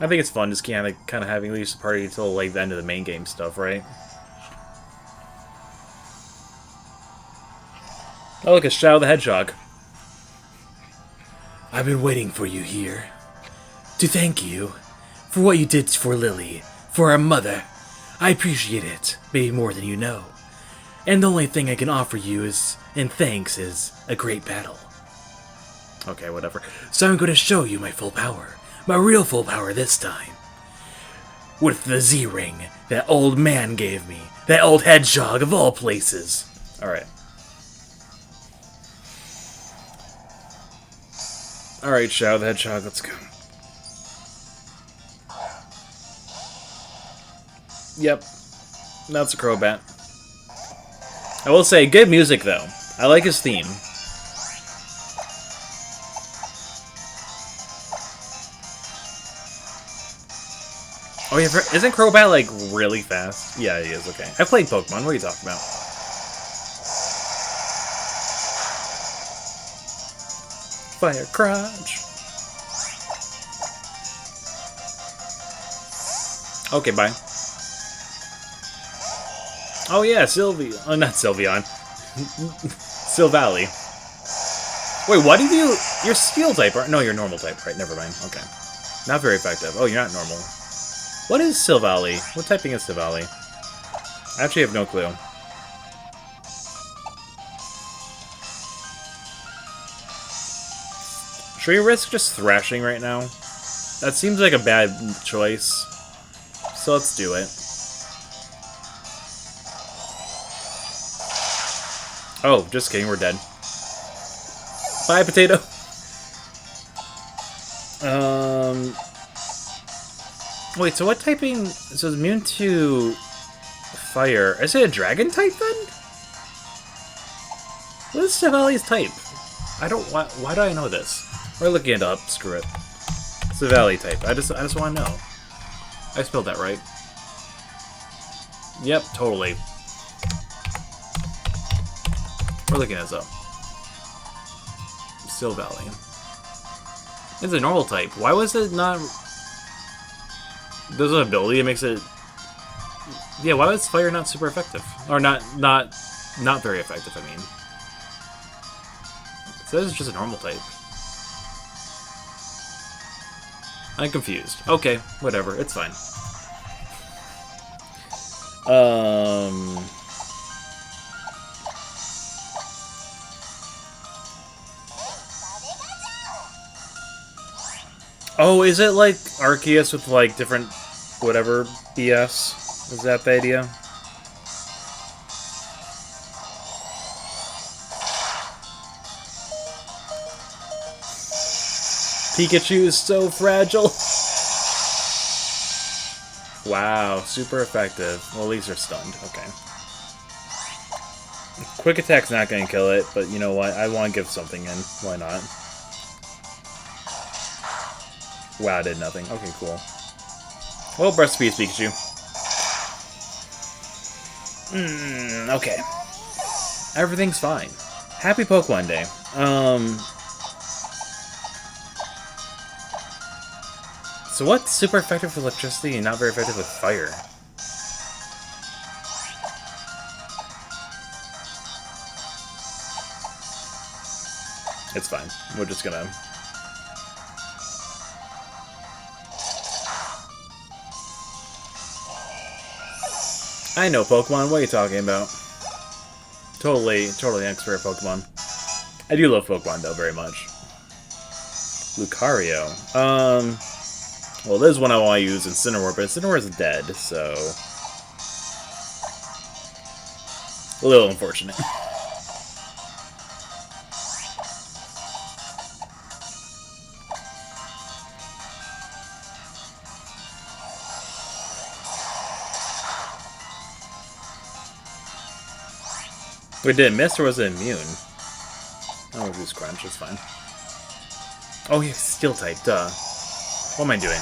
I think it's fun just kind of having at least the party until like the end of the main game stuff, right? Oh, look, it's Shadow the Hedgehog. I've been waiting for you here. To thank you for what you did for Lily, for our mother. I appreciate it, maybe more than you know. And the only thing I can offer you in thanks is a great battle. Okay, whatever. So I'm going to show you my full power. My real full power this time. With the Z-Ring that old man gave me. That old hedgehog of all places. Alright. Alright, Shadow the Hedgehog, let's go. Yep. That's a Crobat. I will say, good music, though. I like his theme. Oh, yeah, isn't Crobat, like, really fast? Yeah, he is, okay. I played Pokemon, what are you talking about? Fire Crotch! Okay, bye. Oh yeah, Sylvie. Oh, not Sylveon. Silvally. Wait, what did you... You're Steel type, right? No, you're Normal type, right? Never mind. Okay. Not very effective. Oh, you're not Normal. What is Silvally? What typing is Silvally? I actually have no clue. Should we risk just thrashing right now? That seems like a bad choice. So let's do it. Oh, just kidding, we're dead. Bye, potato! Wait, so what typing... So it's immune to... fire. Is it a dragon type, then? What is Silvally's type? I don't... Why do I know this? We're looking it up. Screw it. Silvally type. I just want to know. I spelled that right. Yep, totally. We're looking this up. Silvally. It's a normal type. Why was it not... There's an ability that makes it... Yeah, why was fire not super effective? Or not very effective, I mean. It says it's just a normal type. I'm confused. Okay, whatever. It's fine. Oh, is it like Arceus with like different whatever BS? Is that the idea? Pikachu is so fragile. Wow, super effective. Well, at least they're stunned. Okay. Quick attack's not going to kill it, but you know what? I want to give something in. Why not? Wow, did nothing. Okay, cool. Well, Breath Speed Pikachu. Okay. Everything's fine. Happy Pokemon Day. So what's super effective with electricity and not very effective with fire? It's fine. We're just gonna... I know Pokemon. What are you talking about? Totally expert at Pokemon. I do love Pokemon, though, very much. Lucario. Well, there's one I want to use, Incineroar, but Incineroar is dead, so... A little unfortunate. Wait, did it miss or was it immune? Oh, use Crunch, it's fine. Oh, yeah, Steel type, duh. What am I doing?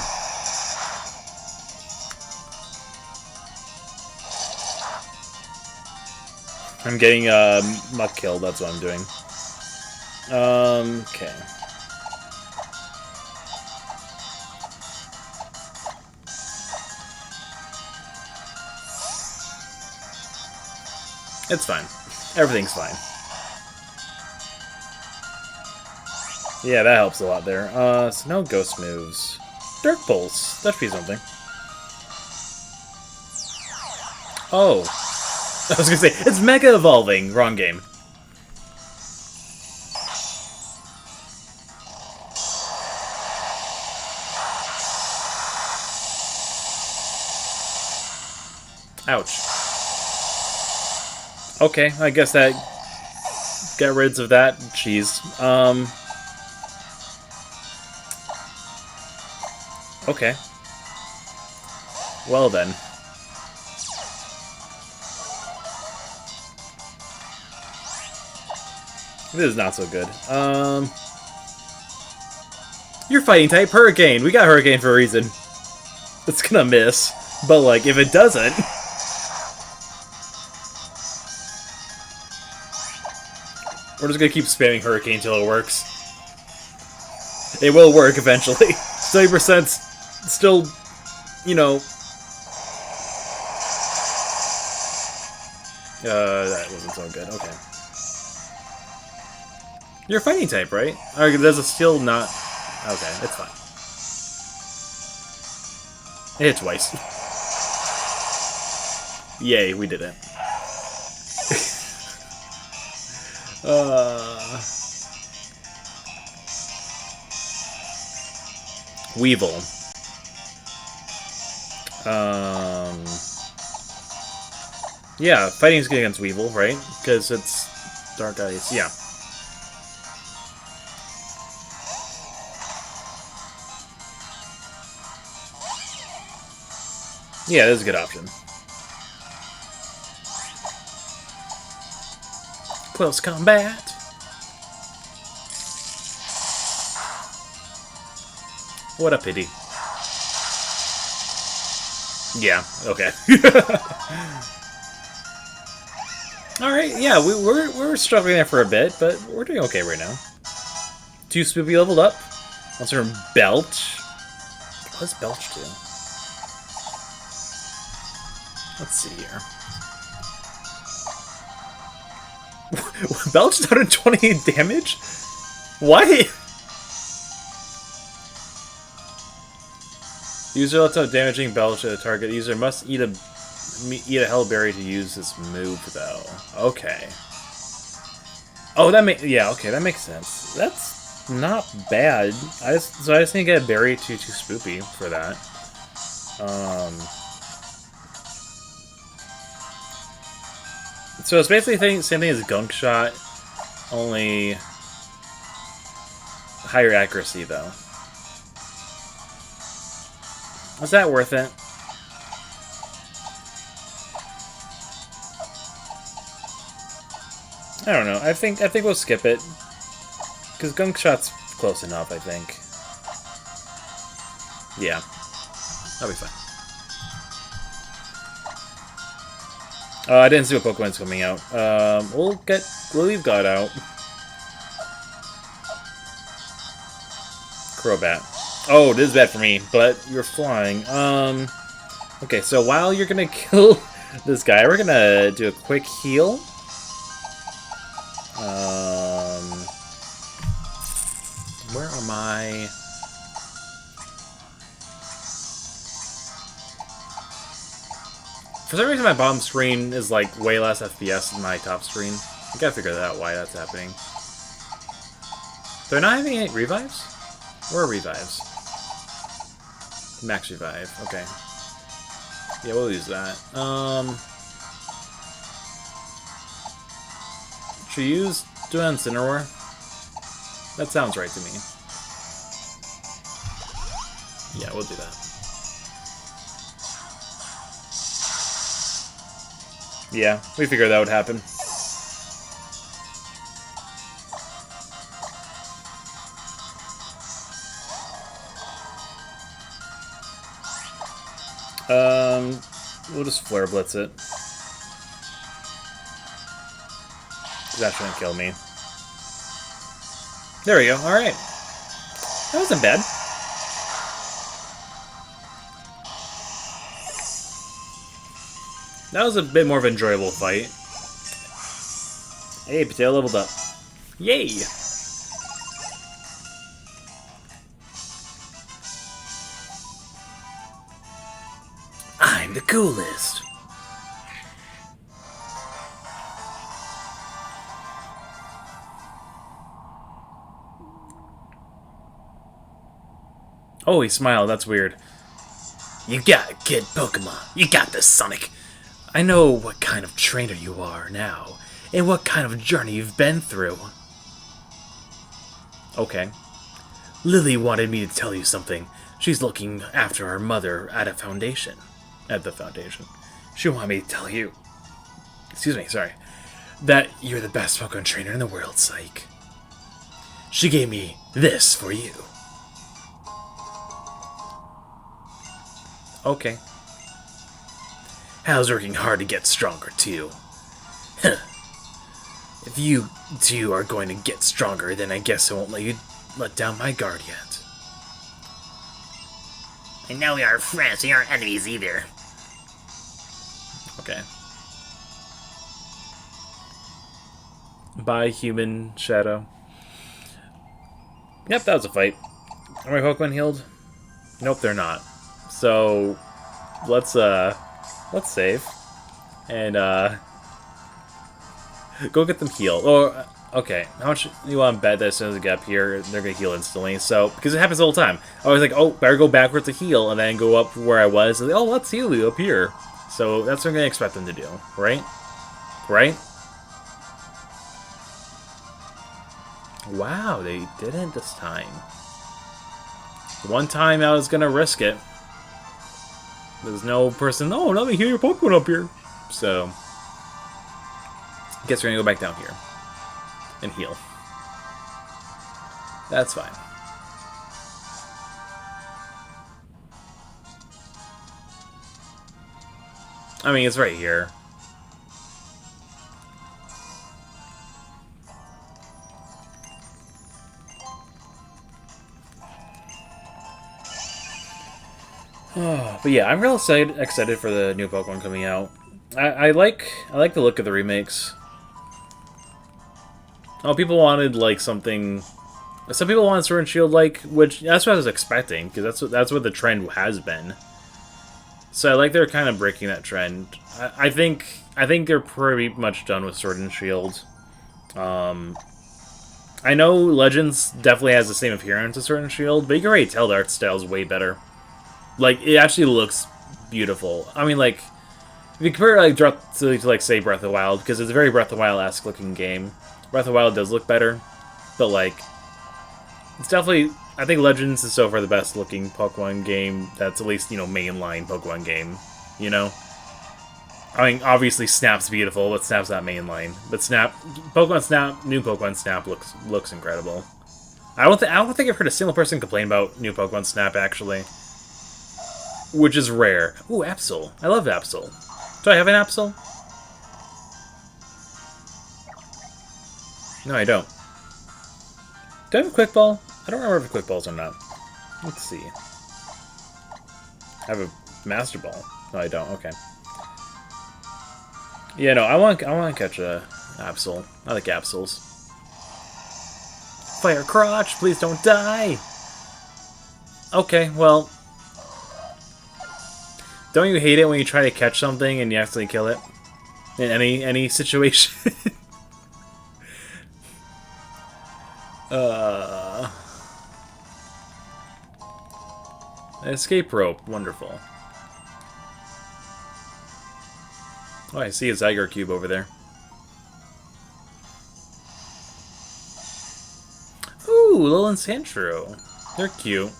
I'm getting muck killed. That's what I'm doing. Okay. It's fine. Everything's fine. Yeah, that helps a lot there. So no ghost moves. Dark Pulse. That should be something. Oh. I was gonna say, it's Mega Evolving. Wrong game. Ouch. Okay, I guess that got rid of that cheese. Okay. Well then. This is not so good. You're fighting type Hurricane. We got Hurricane for a reason. It's gonna miss. But, like, if it doesn't... we're just gonna keep spamming Hurricane until it works. It will work eventually. 70% still, you know... that wasn't so good. Okay. You're a fighting type, right? Or does it still not... okay, it's fine. It hit twice. Yay, we did it. Weevil. Yeah, fighting is good against Weevil, right? Because it's Dark Ice. Yeah. Yeah, this is a good option. Close combat. What a pity. Yeah, okay. Alright, yeah, we're struggling there for a bit, but we're doing okay right now. 2 Spoopy leveled up. Let's learn Belch. What does Belch do? Let's see here. Belch is 128 damage? Why? User lets out damaging Belch at a target. User must eat a hellberry to use this move, though. Okay. Oh, that makes sense. That's not bad. So I just need to get a berry to Spoopy for that. So it's basically the same thing as Gunk Shot, only higher accuracy, though. Was that worth it? I don't know. I think we'll skip it. Because Gunk Shot's close enough, I think. Yeah. That'll be fine. I didn't see what Pokemon's coming out. We'll leave God out. Crobat. Oh, this is bad for me, but you're flying. Okay, so while you're gonna kill this guy, we're gonna do a quick heal. Where are my... For some reason, my bottom screen is like way less FPS than my top screen. I gotta figure out why that's happening. Do I not have any revives? Where are revives? Max revive. Okay. Yeah, we'll use that. Should we use do it on Incineroar? That sounds right to me. Yeah, we'll do that. Yeah, we figured that would happen. We'll just Flare Blitz it. That shouldn't kill me. There we go. Alright. That wasn't bad. That was a bit more of an enjoyable fight. Hey, Potato leveled up. Yay! I'm the coolest. Oh, he smiled. That's weird. You got it, kid Pokemon. You got this, Sonic. I know what kind of trainer you are now, and what kind of journey you've been through. Okay. Lily wanted me to tell you something. She's looking after her mother at the foundation. She wanted me to tell you. Excuse me, sorry. That you're the best Pokemon trainer in the world, Psych. She gave me this for you. Okay. Hal's working hard to get stronger, too. If you two are going to get stronger, then I guess I won't let down my guard yet. And now we are friends, we aren't enemies either. Okay. Bye, human shadow. Yep, that was a fight. Are my Pokemon healed? Nope, they're not. So let's save and go get them healed. Or okay, how much do you want to bet that as soon as we get up here, they're gonna heal instantly? So because it happens the whole time, I was like, oh, better go backwards to heal, and then go up where I was. And, oh, let's heal you up here. So that's what I'm gonna expect them to do, right? Right? Wow, they didn't this time. One time I was gonna risk it. There's no person, oh, let me heal your Pokemon up here. So, I guess we're gonna go back down here and heal. That's fine. I mean, it's right here. But yeah, I'm real excited for the new Pokemon coming out. I like the look of the remakes. Oh, people wanted like something. Some people wanted Sword and Shield like, which that's what I was expecting because that's what the trend has been. So I like they're kind of breaking that trend. I think they're pretty much done with Sword and Shield. I know Legends definitely has the same appearance as Sword and Shield, but you can already tell the art style is way better. Like, it actually looks beautiful. I mean, like, if you compare it, to like, say, Breath of the Wild, because it's a very Breath of the Wild-esque looking game. Breath of the Wild does look better, but, like, it's definitely, I think Legends is so far the best looking Pokemon game that's at least, you know, mainline Pokemon game, you know? I mean, obviously Snap's beautiful, but Snap's not mainline. But new Pokemon Snap looks incredible. I don't think I've heard a single person complain about new Pokemon Snap, actually. Which is rare. Ooh, Absol. I love Absol. Do I have an Absol? No, I don't. Do I have a Quick Ball? I don't remember if Quick Balls or not. Let's see. I have a Master Ball. No, I don't. Okay. Yeah, no, I want to catch a Absol. I like Absols. Fire Crotch, please don't die! Okay, well... Don't you hate it when you try to catch something and you accidentally kill it? In any situation? Escape rope. Wonderful. Oh, I see a Zygar Cube over there. Ooh, Lil and Sandshrew. They're cute.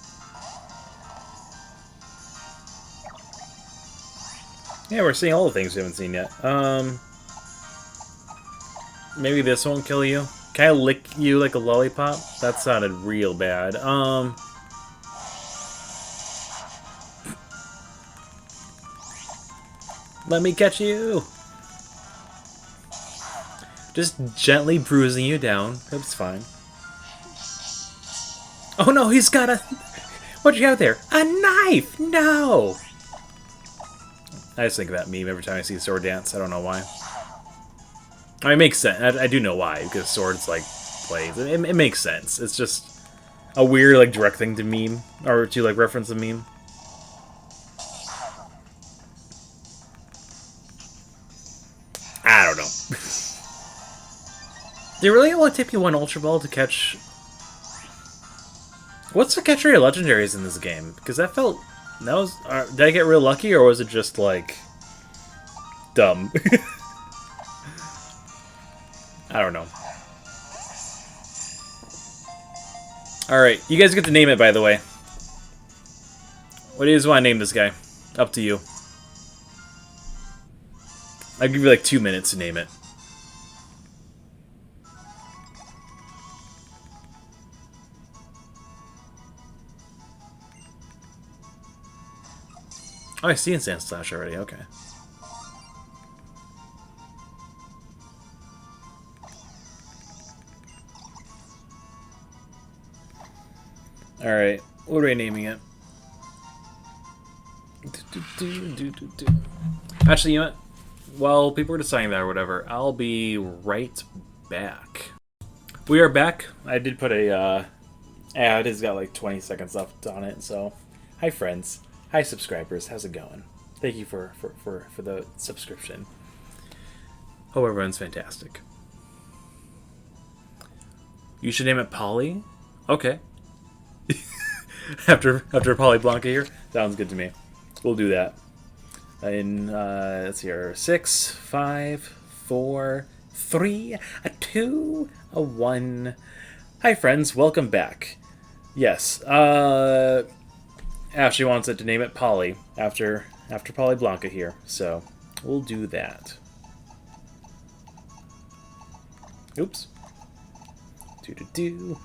Yeah, we're seeing all the things we haven't seen yet. Maybe this won't kill you. Can I lick you like a lollipop? That sounded real bad. Let me catch you! Just gently bruising you down. That's fine. Oh no, he's got a... What'd you have there? A knife! No! I just think of that meme every time I see Sword Dance. I don't know why. I mean, it makes sense. I do know why, because swords, like, plays. It makes sense. It's just a weird, like, direct thing to meme, or to, like, reference a meme. I don't know. Did it really only take me one Ultra Ball to catch... What's the catch rate of legendaries in this game? Because that felt... That was... did I get real lucky, or was it just, like... dumb? I don't know. Alright, you guys get to name it, by the way. What do you guys want to name this guy? Up to you. I'll give you like 2 minutes to name it. Oh, I see Instant Slash already, okay. Alright, what are we naming it? Actually, you know what? While people are deciding that or whatever, I'll be right back. We are back. I did put a ad. It's got like 20 seconds left on it, so... Hi, friends. Hi, subscribers. How's it going? Thank you for the subscription. Hope everyone's fantastic. You should name it Polly? Okay. after Polly Blanca here? Sounds good to me. We'll do that. In, let's see here. 6, 5, 4, 3, 2, 1. Hi, friends. Welcome back. Yes, Ashley wants it to name it Polly after Polly Blanca here, so we'll do that. Oops. Do.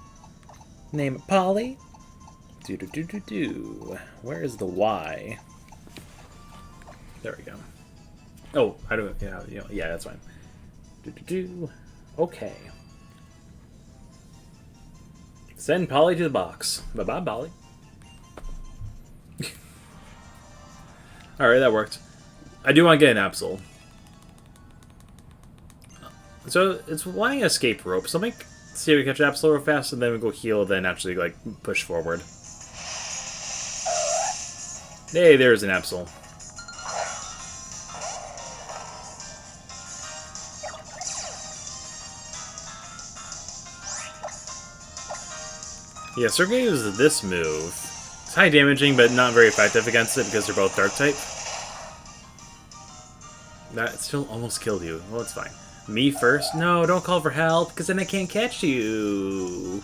Name it Polly. Do. Where is the Y? There we go. Oh, I don't. Yeah, that's fine. Okay. Send Polly to the box. Bye-bye, Polly. Alright, that worked. I do want to get an Absol. So, it's wanting escape rope. So, see if we catch Absol real fast, and then we go heal, then actually, like, push forward. Hey, there's an Absol. Yeah, Sergei uses this move. It's high damaging, but not very effective against it because they're both dark type. That still almost killed you. Well, it's fine. Me first? No, don't call for help, because then I can't catch you.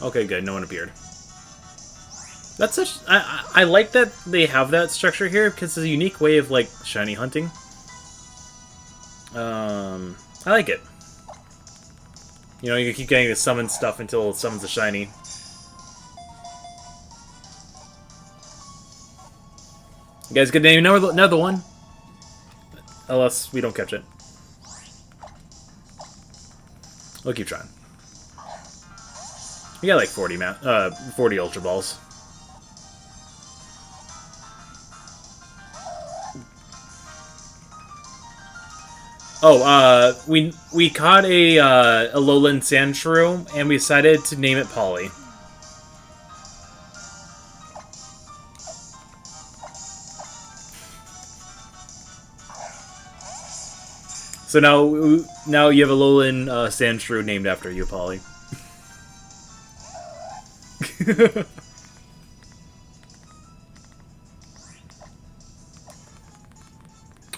Okay, good. No one appeared. That's such... I like that they have that structure here, because it's a unique way of, like, shiny hunting. I like it. You know, you keep getting to summon stuff until it summons a shiny. You guys get another one? Unless we don't catch it. We'll keep trying. We got like 40 Ultra Balls. Oh, we caught a lowland sand shrew, and we decided to name it Polly. So now you have a lowland sand shrew named after you, Polly.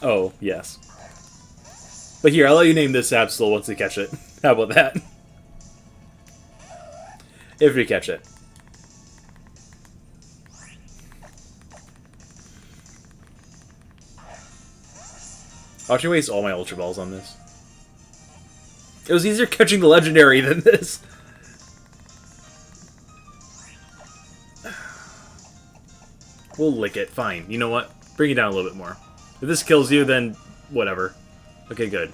Oh, yes. But here, I'll let you name this Absol once we catch it. How about that? If we catch it. I'll actually waste all my Ultra Balls on this. It was easier catching the Legendary than this. We'll lick it. Fine. You know what? Bring it down a little bit more. If this kills you, then whatever. Okay, good.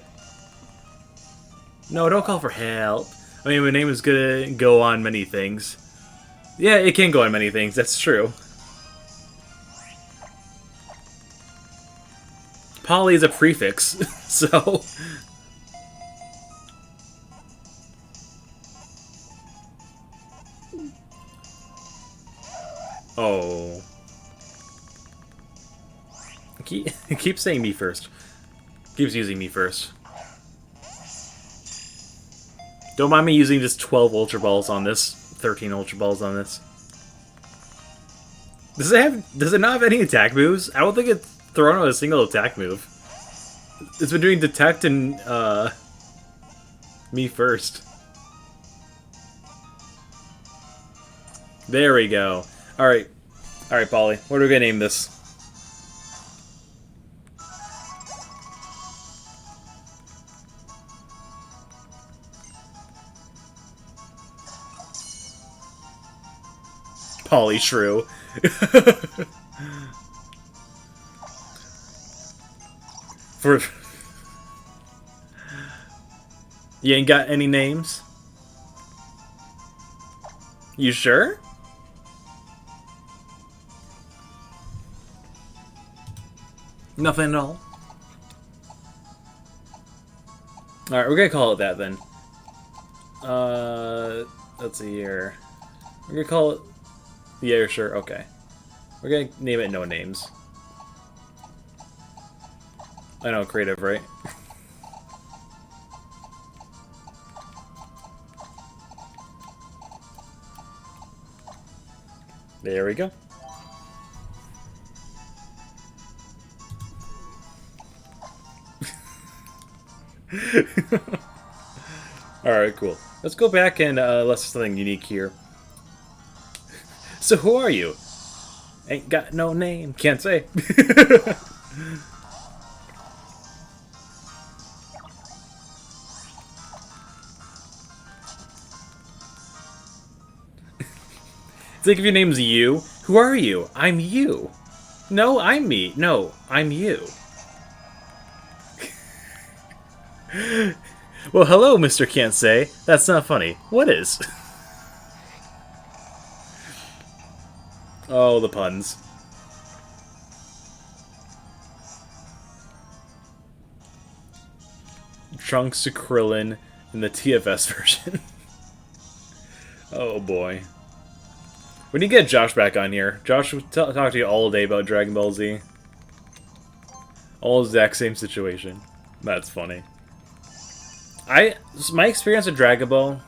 No, don't call for help. I mean, my name is gonna go on many things. Yeah, it can go on many things, that's true. Poly is a prefix, so... Oh. Keep saying me first. Keeps using me first. Don't mind me using just 12 Ultra Balls on this. 13 Ultra Balls on this. Does it not have any attack moves? I don't think it's thrown out a single attack move. It's been doing detect and me first. There we go. Alright. Alright, Polly. What are we gonna name this? Polly Shrew. For... You ain't got any names? You sure? Nothing at all? Alright, we're gonna call it that then. Let's see here. We're gonna call it... Yeah, sure, okay. We're gonna name it No Names. I know, creative, right? There we go. Alright, cool. Let's go back and let's do something unique here. So who are you? Ain't got no name. Can't say. It's like if your name's you. Who are you? I'm you. No, I'm me. No, I'm you. Well, hello, Mr. Can't Say. That's not funny. What is? Oh, the puns. Trunks to Krillin in the TFS version. Oh, boy. We need to get Josh back on here. Josh will talk to you all day about Dragon Ball Z. All exact same situation. That's funny. My experience with Dragon Ball,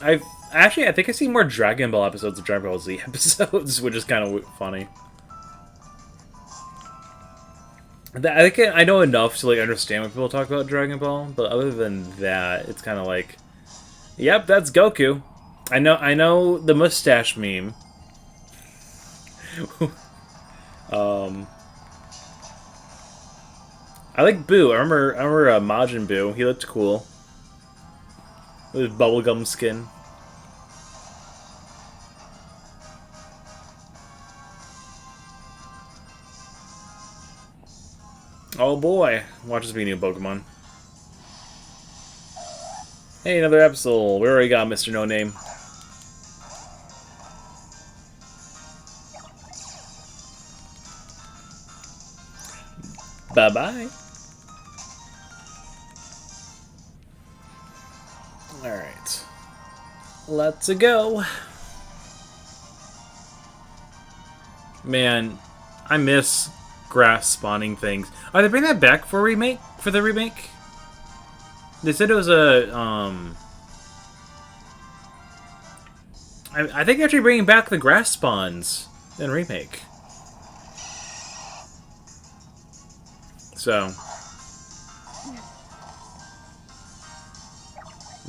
I think I've seen more Dragon Ball episodes than Dragon Ball Z episodes, which is kind of funny. I think I know enough to like understand when people talk about Dragon Ball, but other than that, it's kind of like, yep, that's Goku. I know the mustache meme. I like Boo. I remember Majin Buu. He looked cool with his bubblegum skin. Oh boy, watch this be a new Pokemon. Hey, another episode. We already got Mr. No Name. Bye-bye. Alright. Let's go. Man, I miss grass spawning things. Are they bringing that back for the remake? They said it was a, I think they're actually bringing back the grass spawns in remake. So,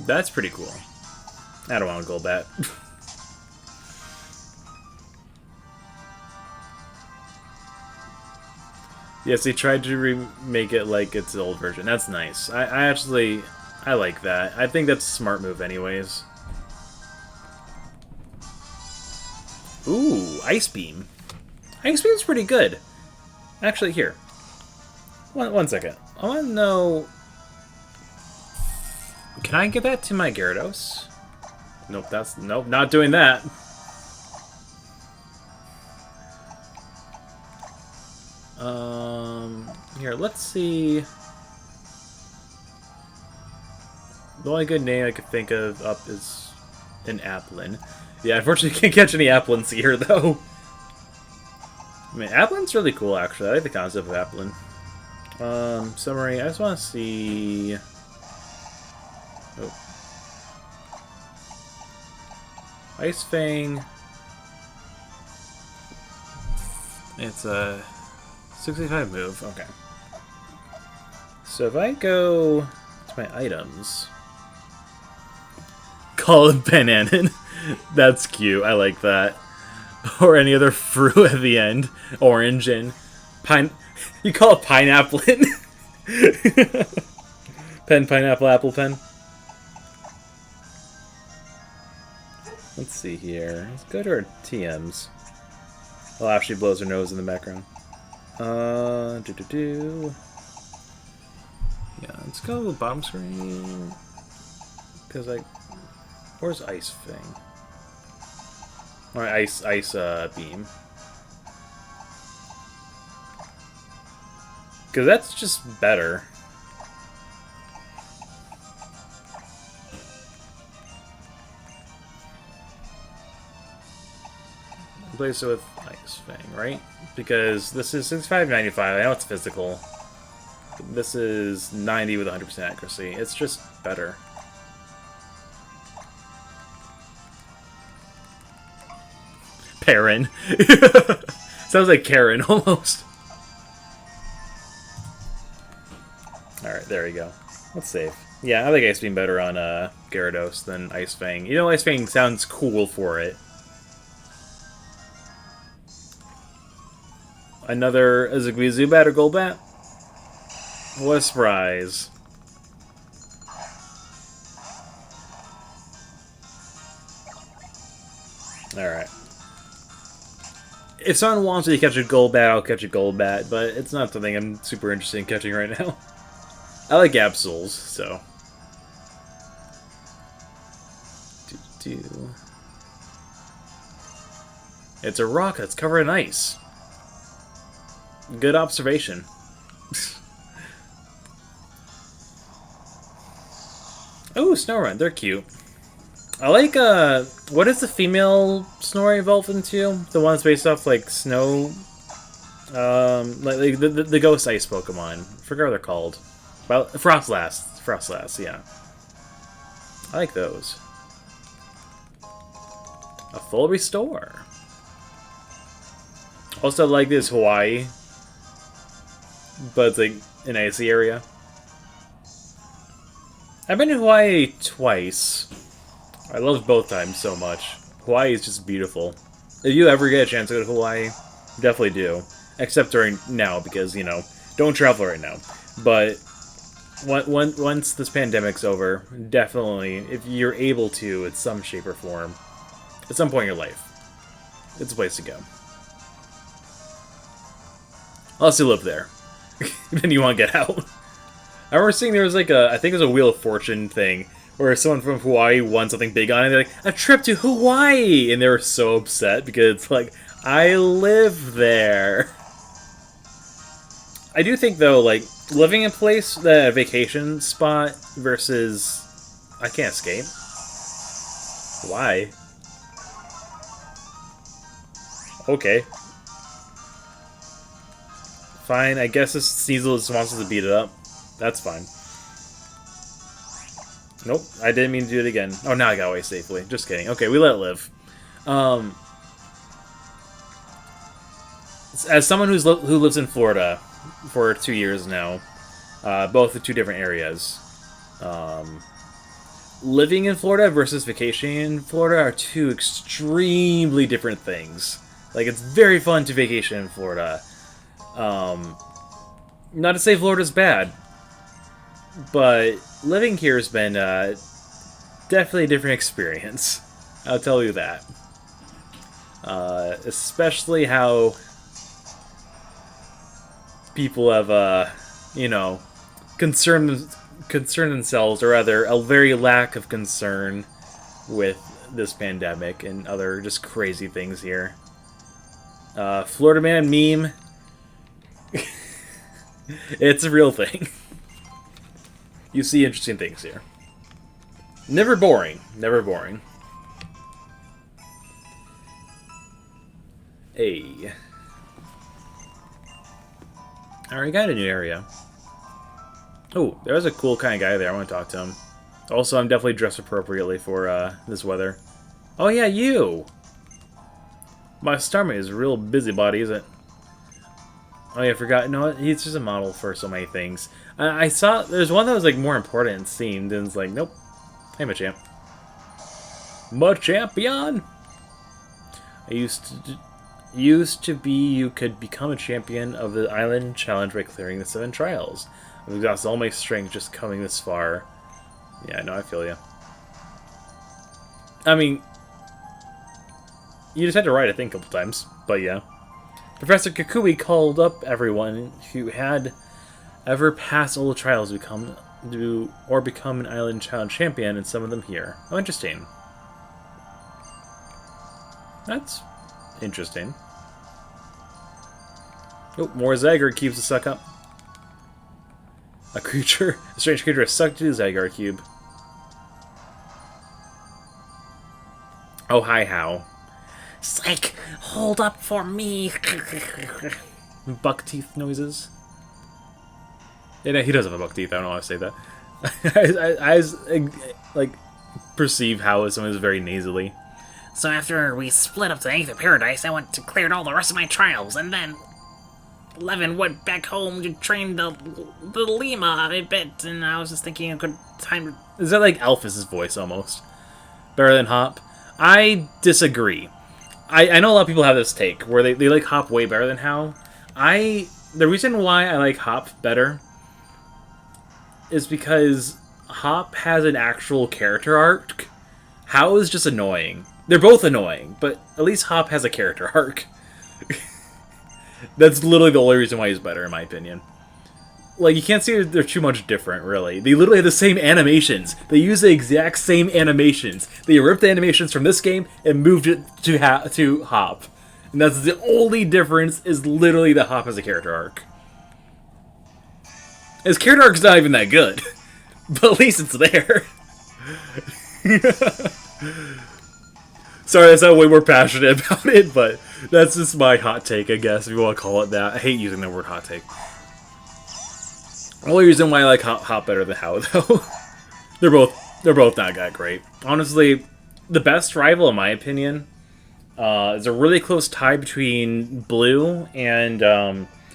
that's pretty cool. I don't want to go that. Yes, they tried to remake it like it's the old version. That's nice. I like that. I think that's a smart move anyways. Ooh, Ice Beam. Ice Beam's pretty good. Actually, here. One second. I want to know... Can I give that to my Gyarados? Nope, nope, not doing that. Here, let's see. The only good name I could think of up is an Applin. Yeah, unfortunately, can't catch any Applins here, though. I mean, Applin's really cool, actually. I like the concept of Applin. Summary, I just want to see... Oh. Ice Fang. It's a 65 move. Okay. So if I go to my items... Call it Bananan. That's cute. I like that. Or any other fruit at the end. Orange and pine. You call it pineapple. Pen, pineapple, apple pen. Let's see here. Let's go to our TMs. Oh, actually blows her nose in the background. Yeah, let's go bottom screen. Because, like, where's Ice Fang? Or Ice Beam. Because that's just better. Replace it with Ice Fang, right? Because this is 65-95. I know it's physical. This is 90 with 100% accuracy. It's just better. Perrin. Sounds like Karen, almost. Alright, there we go. Let's save. Yeah, I like Ice Beam better on Gyarados than Ice Fang. You know, Ice Fang sounds cool for it. Another Zubat or Golbat? What a surprise. Alright. If someone wants me to catch a Golbat, I'll catch a Golbat, but it's not something I'm super interested in catching right now. I like Absols, so... It's a rock that's covered in ice. Good observation. Oh, Snorunt, they're cute. I like, what is the female Snorri evolved into? The one that's based off, like, snow... like the ghost ice Pokemon. I forget what they're called. Well, Frostlass, yeah. I like those. A full restore. Also like this Hawaii. But it's like an icy area. I've been to Hawaii twice. I loved both times so much. Hawaii is just beautiful. If you ever get a chance to go to Hawaii, definitely do. Except during now, because, you know, don't travel right now. But once this pandemic's over, definitely, if you're able to, in some shape or form, at some point in your life, it's a place to go. Unless you live there. Then you want to get out. I remember seeing there was like I think it was a Wheel of Fortune thing, where someone from Hawaii won something big on it, and they're like, a trip to Hawaii! And they were so upset, because it's like, I live there. I do think, though, like, living in a place, a vacation spot, versus... I can't escape. Why? Okay. Fine, I guess this Sneasel just wants us to beat it up. That's fine. Nope, I didn't mean to do it again. Oh, now I got away safely. Just kidding. Okay, we let it live. As someone who lives in Florida for 2 years now, both in 2 different areas, living in Florida versus vacationing in Florida are 2 extremely different things. Like, it's very fun to vacation in Florida. Not to say Florida's bad, but living here has been definitely a different experience. I'll tell you that. Especially how people have, you know, concerned concern themselves, or rather, a very lack of concern with this pandemic and other just crazy things here. Florida Man meme. It's a real thing. You see interesting things here. Never boring. Never boring. Hey. Alright, got a new area. Oh, there's a cool kind of guy there. I want to talk to him. Also, I'm definitely dressed appropriately for this weather. Oh yeah, you! My stomach is a real busybody, isn't it? Oh yeah, I forgot. No, he's just a model for so many things. I saw there's one that was like more important and seemed, and it's like, nope. Hey, Machamp. Machampion! I used to be you could become a champion of the island challenge by clearing the 7 trials. I've exhausted all my strength just coming this far. Yeah, no, I feel you. I mean, you just had to write a thing a couple times, but yeah. Professor Kukui called up everyone who had ever passed all the trials to become an island challenge champion, and some of them here. Oh, interesting. That's interesting. Oh, more Zygarde cubes to suck up. A strange creature has sucked to the Zygarde cube. Oh, hi, how? Psych, hold up for me. Buck teeth noises. Yeah, he does have a buck teeth. I don't know why I say that. I like perceive how someone is very nasally. So after we split up to Eighth Paradise, I went to clear all the rest of my trials, and then Levin went back home to train the Lima a bit, and I was just thinking a good time. Is that like Alphys' voice almost? Better than Hop? I disagree. I know a lot of people have this take where they like Hop way better than How. The reason why I like Hop better is because Hop has an actual character arc. How is just annoying. They're both annoying, but at least Hop has a character arc. That's literally the only reason why he's better, in my opinion. Like, you can't say they're too much different, really. They literally have the same animations. They use the exact same animations. They ripped the animations from this game and moved it to Hop. And that's the only difference, is literally that Hop has a character arc. His character arc's not even that good. But at least it's there. Sorry, I sound way more passionate about it, but that's just my hot take, I guess, if you want to call it that. I hate using the word hot take. The only reason why I like Hop better than How, though. They're both not that great. Honestly, the best rival, in my opinion, is a really close tie between Blue and,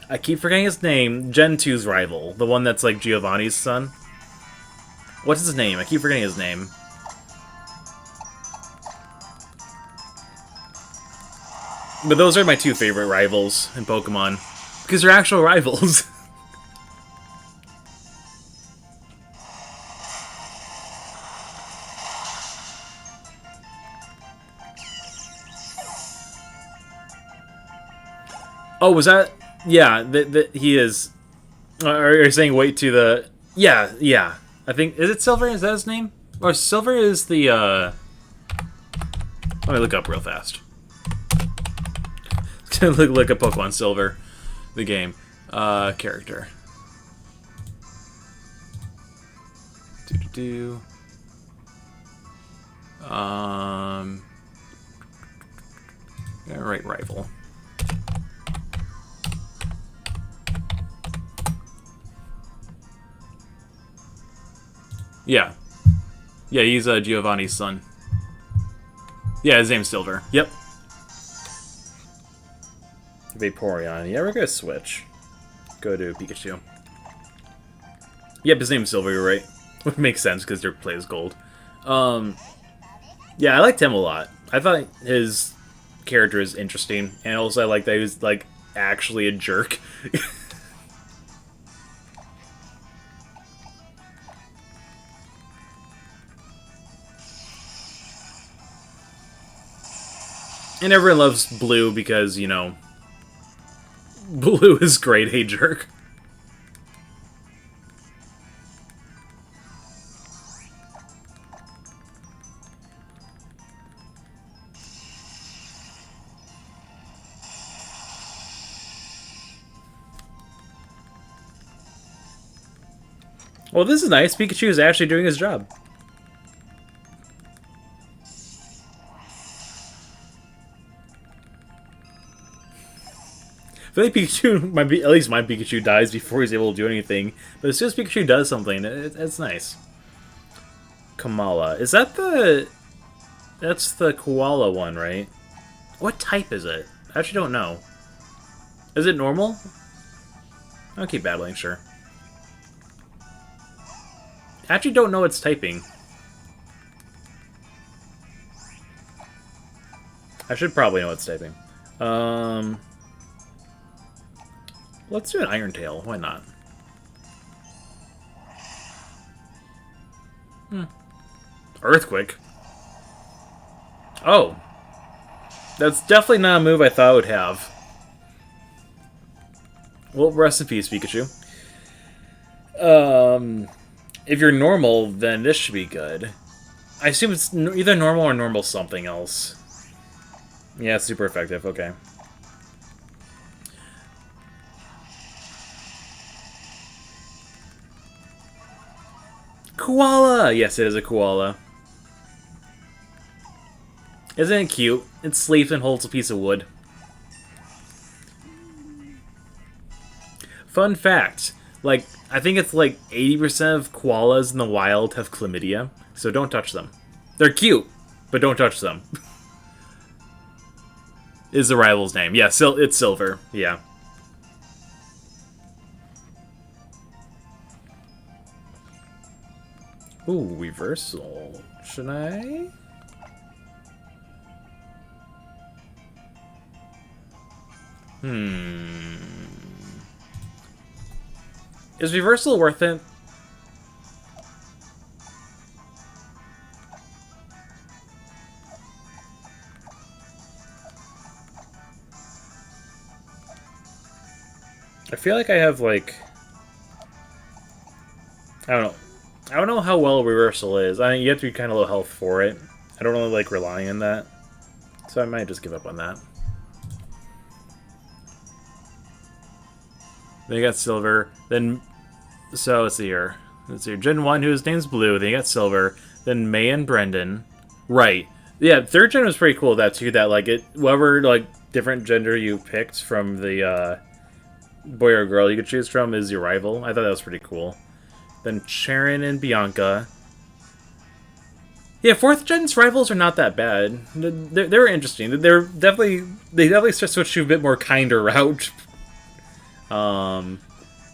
I keep forgetting his name, Gen 2's rival. The one that's like Giovanni's son. What's his name? I keep forgetting his name. But those are my two favorite rivals in Pokemon. Because they're actual rivals. Oh, was that... Yeah, he is... Are you saying wait to the... Yeah. I think... Is it Silver? Is that his name? Or Silver is the, Let me look up real fast. look at Pokemon Silver. The game. Character. Alright, rival. Yeah, he's Giovanni's son. Yeah, his name's Silver. Yep. Vaporeon. Yeah, we're gonna switch. Go to Pikachu. Yep, his name's Silver, you're right. Which makes sense, because their play is gold. Yeah, I liked him a lot. I thought his character is interesting, and also I like that he was, like, actually a jerk. And everyone loves Blue because, you know, Blue is great, hey jerk. Well, this is nice. Pikachu is actually doing his job. I feel like Pikachu might be, at least my Pikachu dies before he's able to do anything. But as soon as Pikachu does something, it's nice. Kamala. Is that the... That's the koala one, right? What type is it? I actually don't know. Is it normal? I'll keep battling, sure. I actually don't know its typing. I should probably know its typing. Let's do an Iron Tail. Why not? Earthquake. Oh. That's definitely not a move I thought I would have. Well, rest in peace, Pikachu. If you're normal, then this should be good. I assume it's either normal or normal something else. Yeah, super effective. Okay. Koala! Yes, it is a koala. Isn't it cute? It sleeps and holds a piece of wood. Fun fact. Like, I think it's like 80% of koalas in the wild have chlamydia, so don't touch them. They're cute, but don't touch them. Is the rival's name. Yeah, it's Silver. Yeah. Ooh, reversal. Should I? Is reversal worth it? I feel like I have, like... I don't know. I don't know how well reversal is. I mean, you have to be kind of low health for it. I don't really like relying on that. So I might just give up on that. Then you got Silver. Then, so let's see here. Let's see here. Gen 1, whose name's Blue. Then you got Silver. Then May and Brendan. Right. Yeah, 3rd gen was pretty cool with that too. That, like, whoever, like, different gender you picked from the, boy or girl you could choose from is your rival. I thought that was pretty cool. Then Sharon and Bianca. Yeah, 4th gen's rivals are not that bad. They're interesting. They definitely switched to a bit more kinder route. And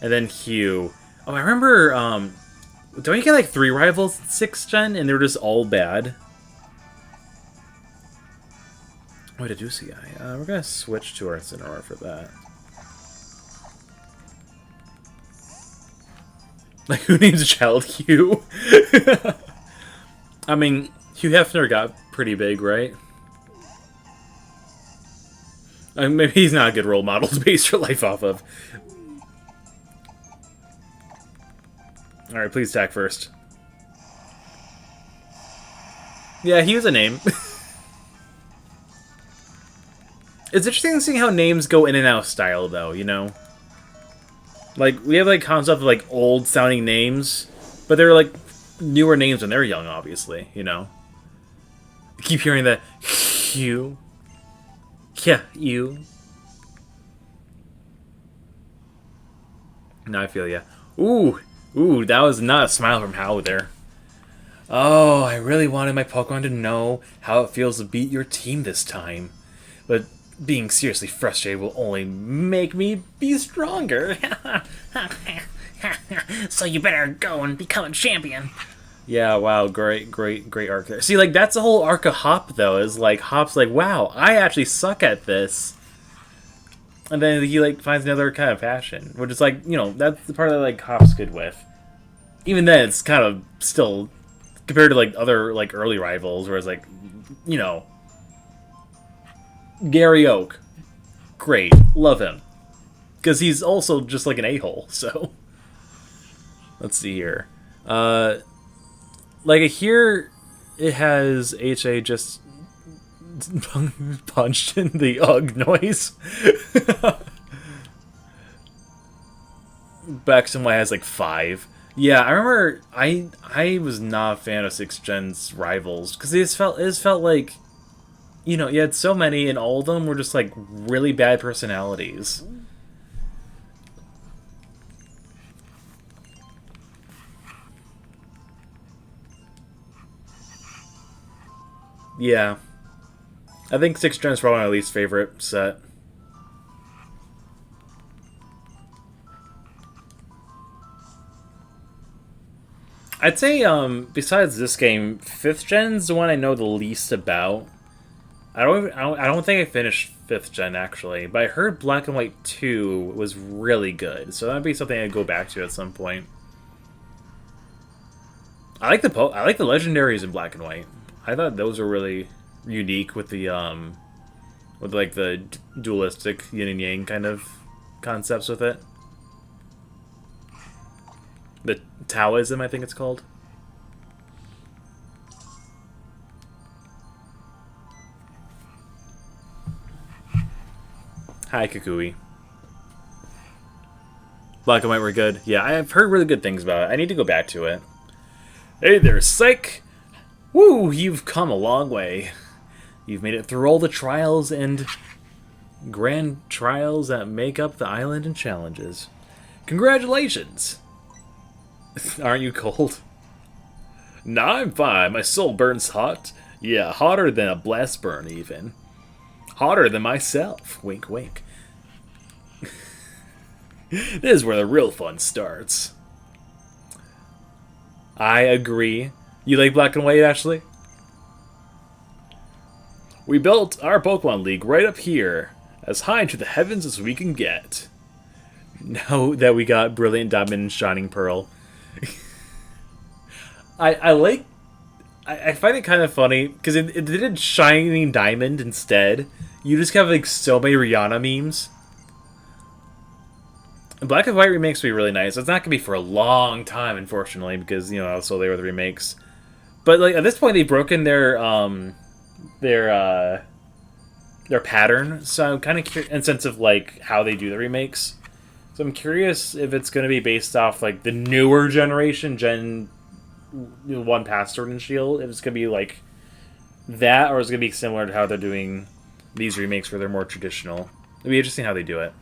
then Hugh. Oh, I remember, don't you get like 3 rivals in 6th gen and they were just all bad? Wait, a Deucey guy. We're gonna switch to our Incineroar for that. Like, who names a child Hugh? I mean, Hugh Hefner got pretty big, right? I mean, maybe he's not a good role model to base your life off of. Alright, please attack first. Yeah, he was a name. It's interesting seeing how names go in and out of style, though, you know? Like, we have, like, concept of, like, old-sounding names, but they're, like, newer names when they're young, obviously, you know? I keep hearing that, Hugh. Yeah, you. Now I feel ya. Ooh, that was not a smile from Hao there. Oh, I really wanted my Pokemon to know how it feels to beat your team this time. But being seriously frustrated will only make me be stronger. So you better go and become a champion. Yeah, wow, great arc there. See, like, that's the whole arc of Hop, though, is, like, Hop's like, wow, I actually suck at this. And then he, like, finds another kind of passion, which is, like, you know, that's the part that, like, Hop's good with. Even then, it's kind of still, compared to, like, other, like, early rivals, where it's, like, you know, Gary Oak, great, love him. Because he's also just, like, an a-hole, so. Let's see here. Like, here, it has HA just punched in the ugh noise. Baxton Y has, like, 5. Yeah, I remember I was not a fan of 6th Gen's rivals because it just felt like, you know, you had so many and all of them were just like really bad personalities. Yeah, I think 6th Gen's probably my least favorite set. I'd say besides this game, 5th Gen's the one I know the least about. I don't think I finished 5th Gen actually, but I heard Black and White 2 was really good, so that'd be something I'd go back to at some point. I like the legendaries in Black and White. I thought those were really unique with like the dualistic yin and yang kind of concepts with it. The Taoism, I think it's called. Hi, Kukui. Black and White were good. Yeah, I've heard really good things about it. I need to go back to it. Hey there, Psych! Woo, you've come a long way. You've made it through all the trials and grand trials that make up the island and challenges. Congratulations! Aren't you cold? Nah, I'm fine. My soul burns hot. Yeah, hotter than a blast burn, even. Hotter than myself. Wink, wink. This is where the real fun starts. I agree. You like Black and White, Ashley? We built our Pokemon League right up here, as high into the heavens as we can get. Now that we got Brilliant Diamond and Shining Pearl. I find it kind of funny, because it did Shining Diamond instead. You just have like so many Rihanna memes. And Black and White remakes would be really nice. It's not going to be for a long time, unfortunately, because, you know, so they were the remakes. But like at this point, they've broken their pattern. So I'm kind of curious in the sense of like how they do the remakes. So I'm curious if it's going to be based off like the newer generation, Gen 1 past Sword and Shield. If it's going to be like that, or is it going to be similar to how they're doing these remakes where they're more traditional. It'd be interesting how they do it.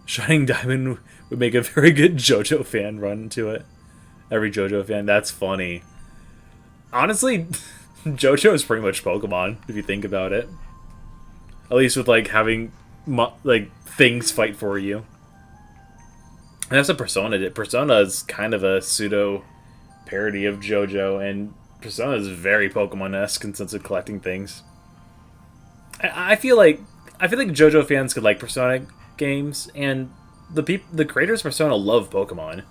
Shining Diamond would make a very good JoJo fan run to it. Every JoJo fan. That's funny. Honestly, JoJo is pretty much Pokemon, if you think about it. At least with, like, having, like, things fight for you. And that's what Persona did. Persona is kind of a pseudo-parody of JoJo, and Persona is very Pokemon-esque in sense of collecting things. I feel like JoJo fans could like Persona games, and the creators of Persona love Pokemon.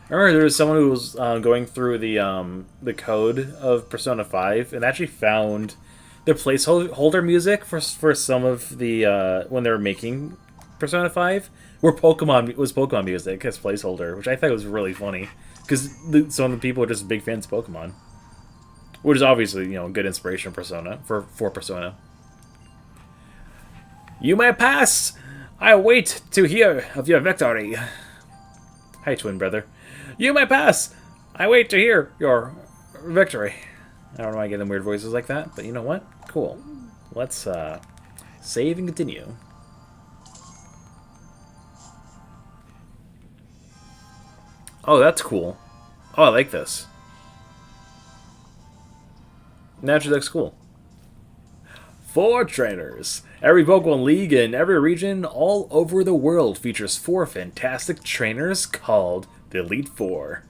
I remember there was someone who was going through the code of Persona 5 and actually found the placeholder music for some of the when they were making Persona 5 was Pokemon music as placeholder, which I thought was really funny because some of the people are just big fans of Pokemon, which is obviously, you know, good inspiration for Persona. You may pass! I wait to hear of your victory. Hi, twin brother. You may pass! I wait to hear your victory. I don't know why I get them weird voices like that, but you know what? Cool. Let's save and continue. Oh, that's cool. Oh, I like this. Naturally looks cool. 4 trainers. Every Pokemon League in every region all over the world features 4 fantastic trainers called the Elite Four.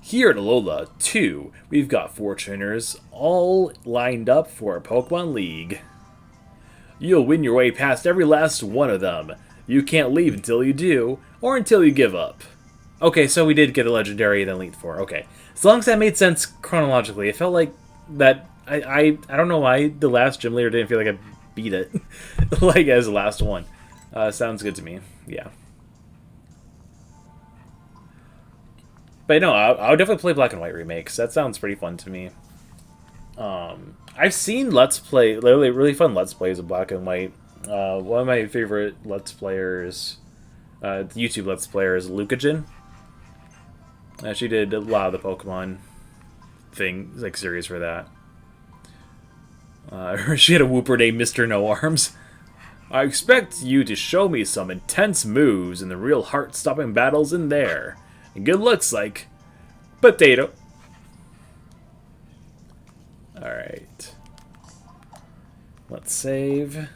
Here at Alola, too, we've got 4 trainers all lined up for a Pokemon League. You'll win your way past every last one of them. You can't leave until you do, or until you give up. Okay, so we did get a Legendary and then Elite Four. Okay. As long as that made sense chronologically, it felt like that... I don't know why the last gym leader didn't feel like I beat it like as the last one. Sounds good to me. Yeah. But no, I'll definitely play Black and White remakes. That sounds pretty fun to me. I've seen literally really fun Let's Plays of Black and White. One of my favorite Let's Players, YouTube Let's Player is Lucajin. She did a lot of the Pokemon thing, like series for that. She had a whooper named Mr. No Arms. I expect you to show me some intense moves and the real heart-stopping battles in there. And good looks like potato. Alright. Let's save.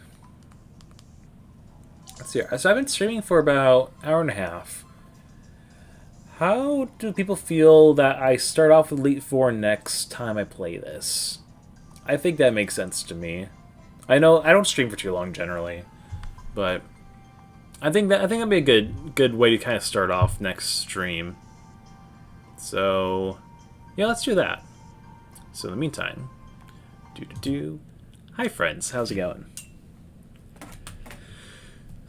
Let's see. So I've been streaming for about an hour and a half. How do people feel that I start off with Elite Four next time I play this? I think that makes sense to me. I know I don't stream for too long generally, but I think that'd be a good way to kind of start off next stream. So yeah, let's do that. So in the meantime, hi friends, how's it going?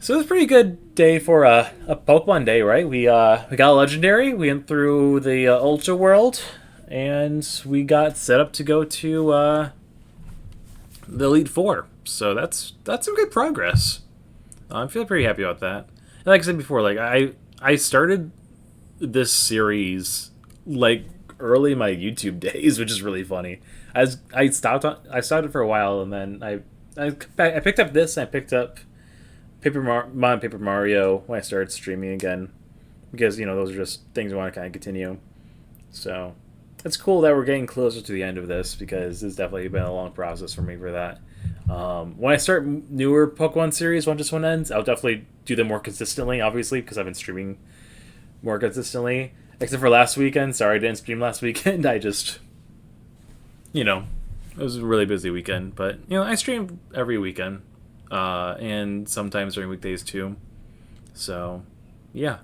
So it's a pretty good day for a Pokemon day, right? We got a legendary. We went through the Ultra World, and we got set up to go to the Elite Four. So that's some good progress. I'm feeling pretty happy about that. And like I said before, like I started this series like early in my YouTube days, which is really funny. I started for a while, and then I picked up this, and I picked up Paper Mario when I started streaming again, because those are just things I want to kind of continue. So it's cool that we're getting closer to the end of this, because it's definitely been a long process for me for that. When I start newer Pokemon series, once this one ends, I'll definitely do them more consistently, obviously, because I've been streaming more consistently. Except for last weekend. Sorry I didn't stream last weekend. I just, it was a really busy weekend. But, I stream every weekend. And sometimes during weekdays too. So, yeah.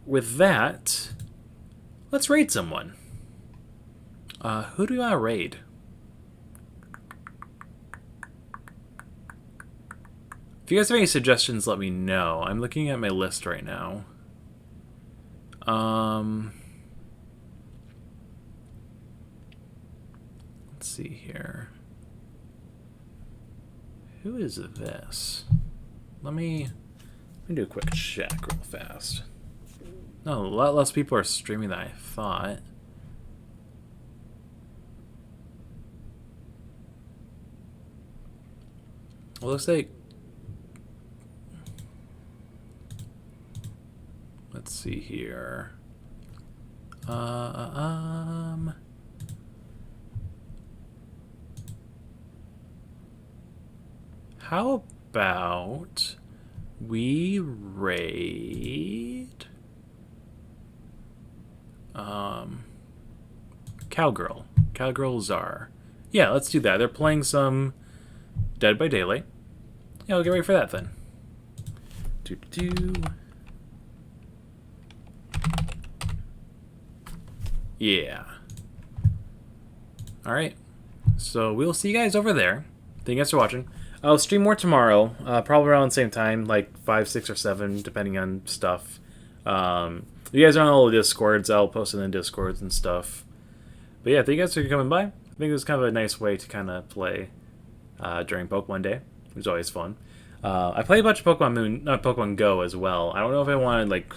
With that, let's raid someone. Who do you want to raid? If you guys have any suggestions, let me know. I'm looking at my list right now. Let's see here. Who is this? Let me do a quick check real fast. No, a lot less people are streaming than I thought. Well, looks like... Let's see here. How about we raid Cowgirl Czar. Yeah, let's do that. They're playing some Dead by Daylight. Yeah, I'll get ready for that then. Yeah. Alright. So we'll see you guys over there. Thank you guys for watching. I'll stream more tomorrow, probably around the same time, like 5, 6, or 7, depending on stuff. If you guys are on all the Discords, I'll post it in the Discords and stuff. But yeah, thank you guys for coming by. I think it was kind of a nice way to kind of play during Pokemon Day. It was always fun. I played a bunch of Pokemon Go as well. I don't know if I want to like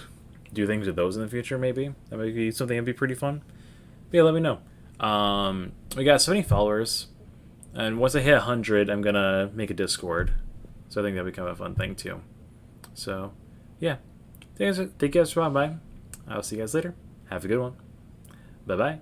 do things with those in the future. Maybe that might be something that'd be pretty fun. But yeah, let me know. We got so many followers. And once I hit 100, I'm going to make a Discord. So I think that'll become a fun thing, too. So, yeah. Thank you guys for stopping by. I'll see you guys later. Have a good one. Bye-bye.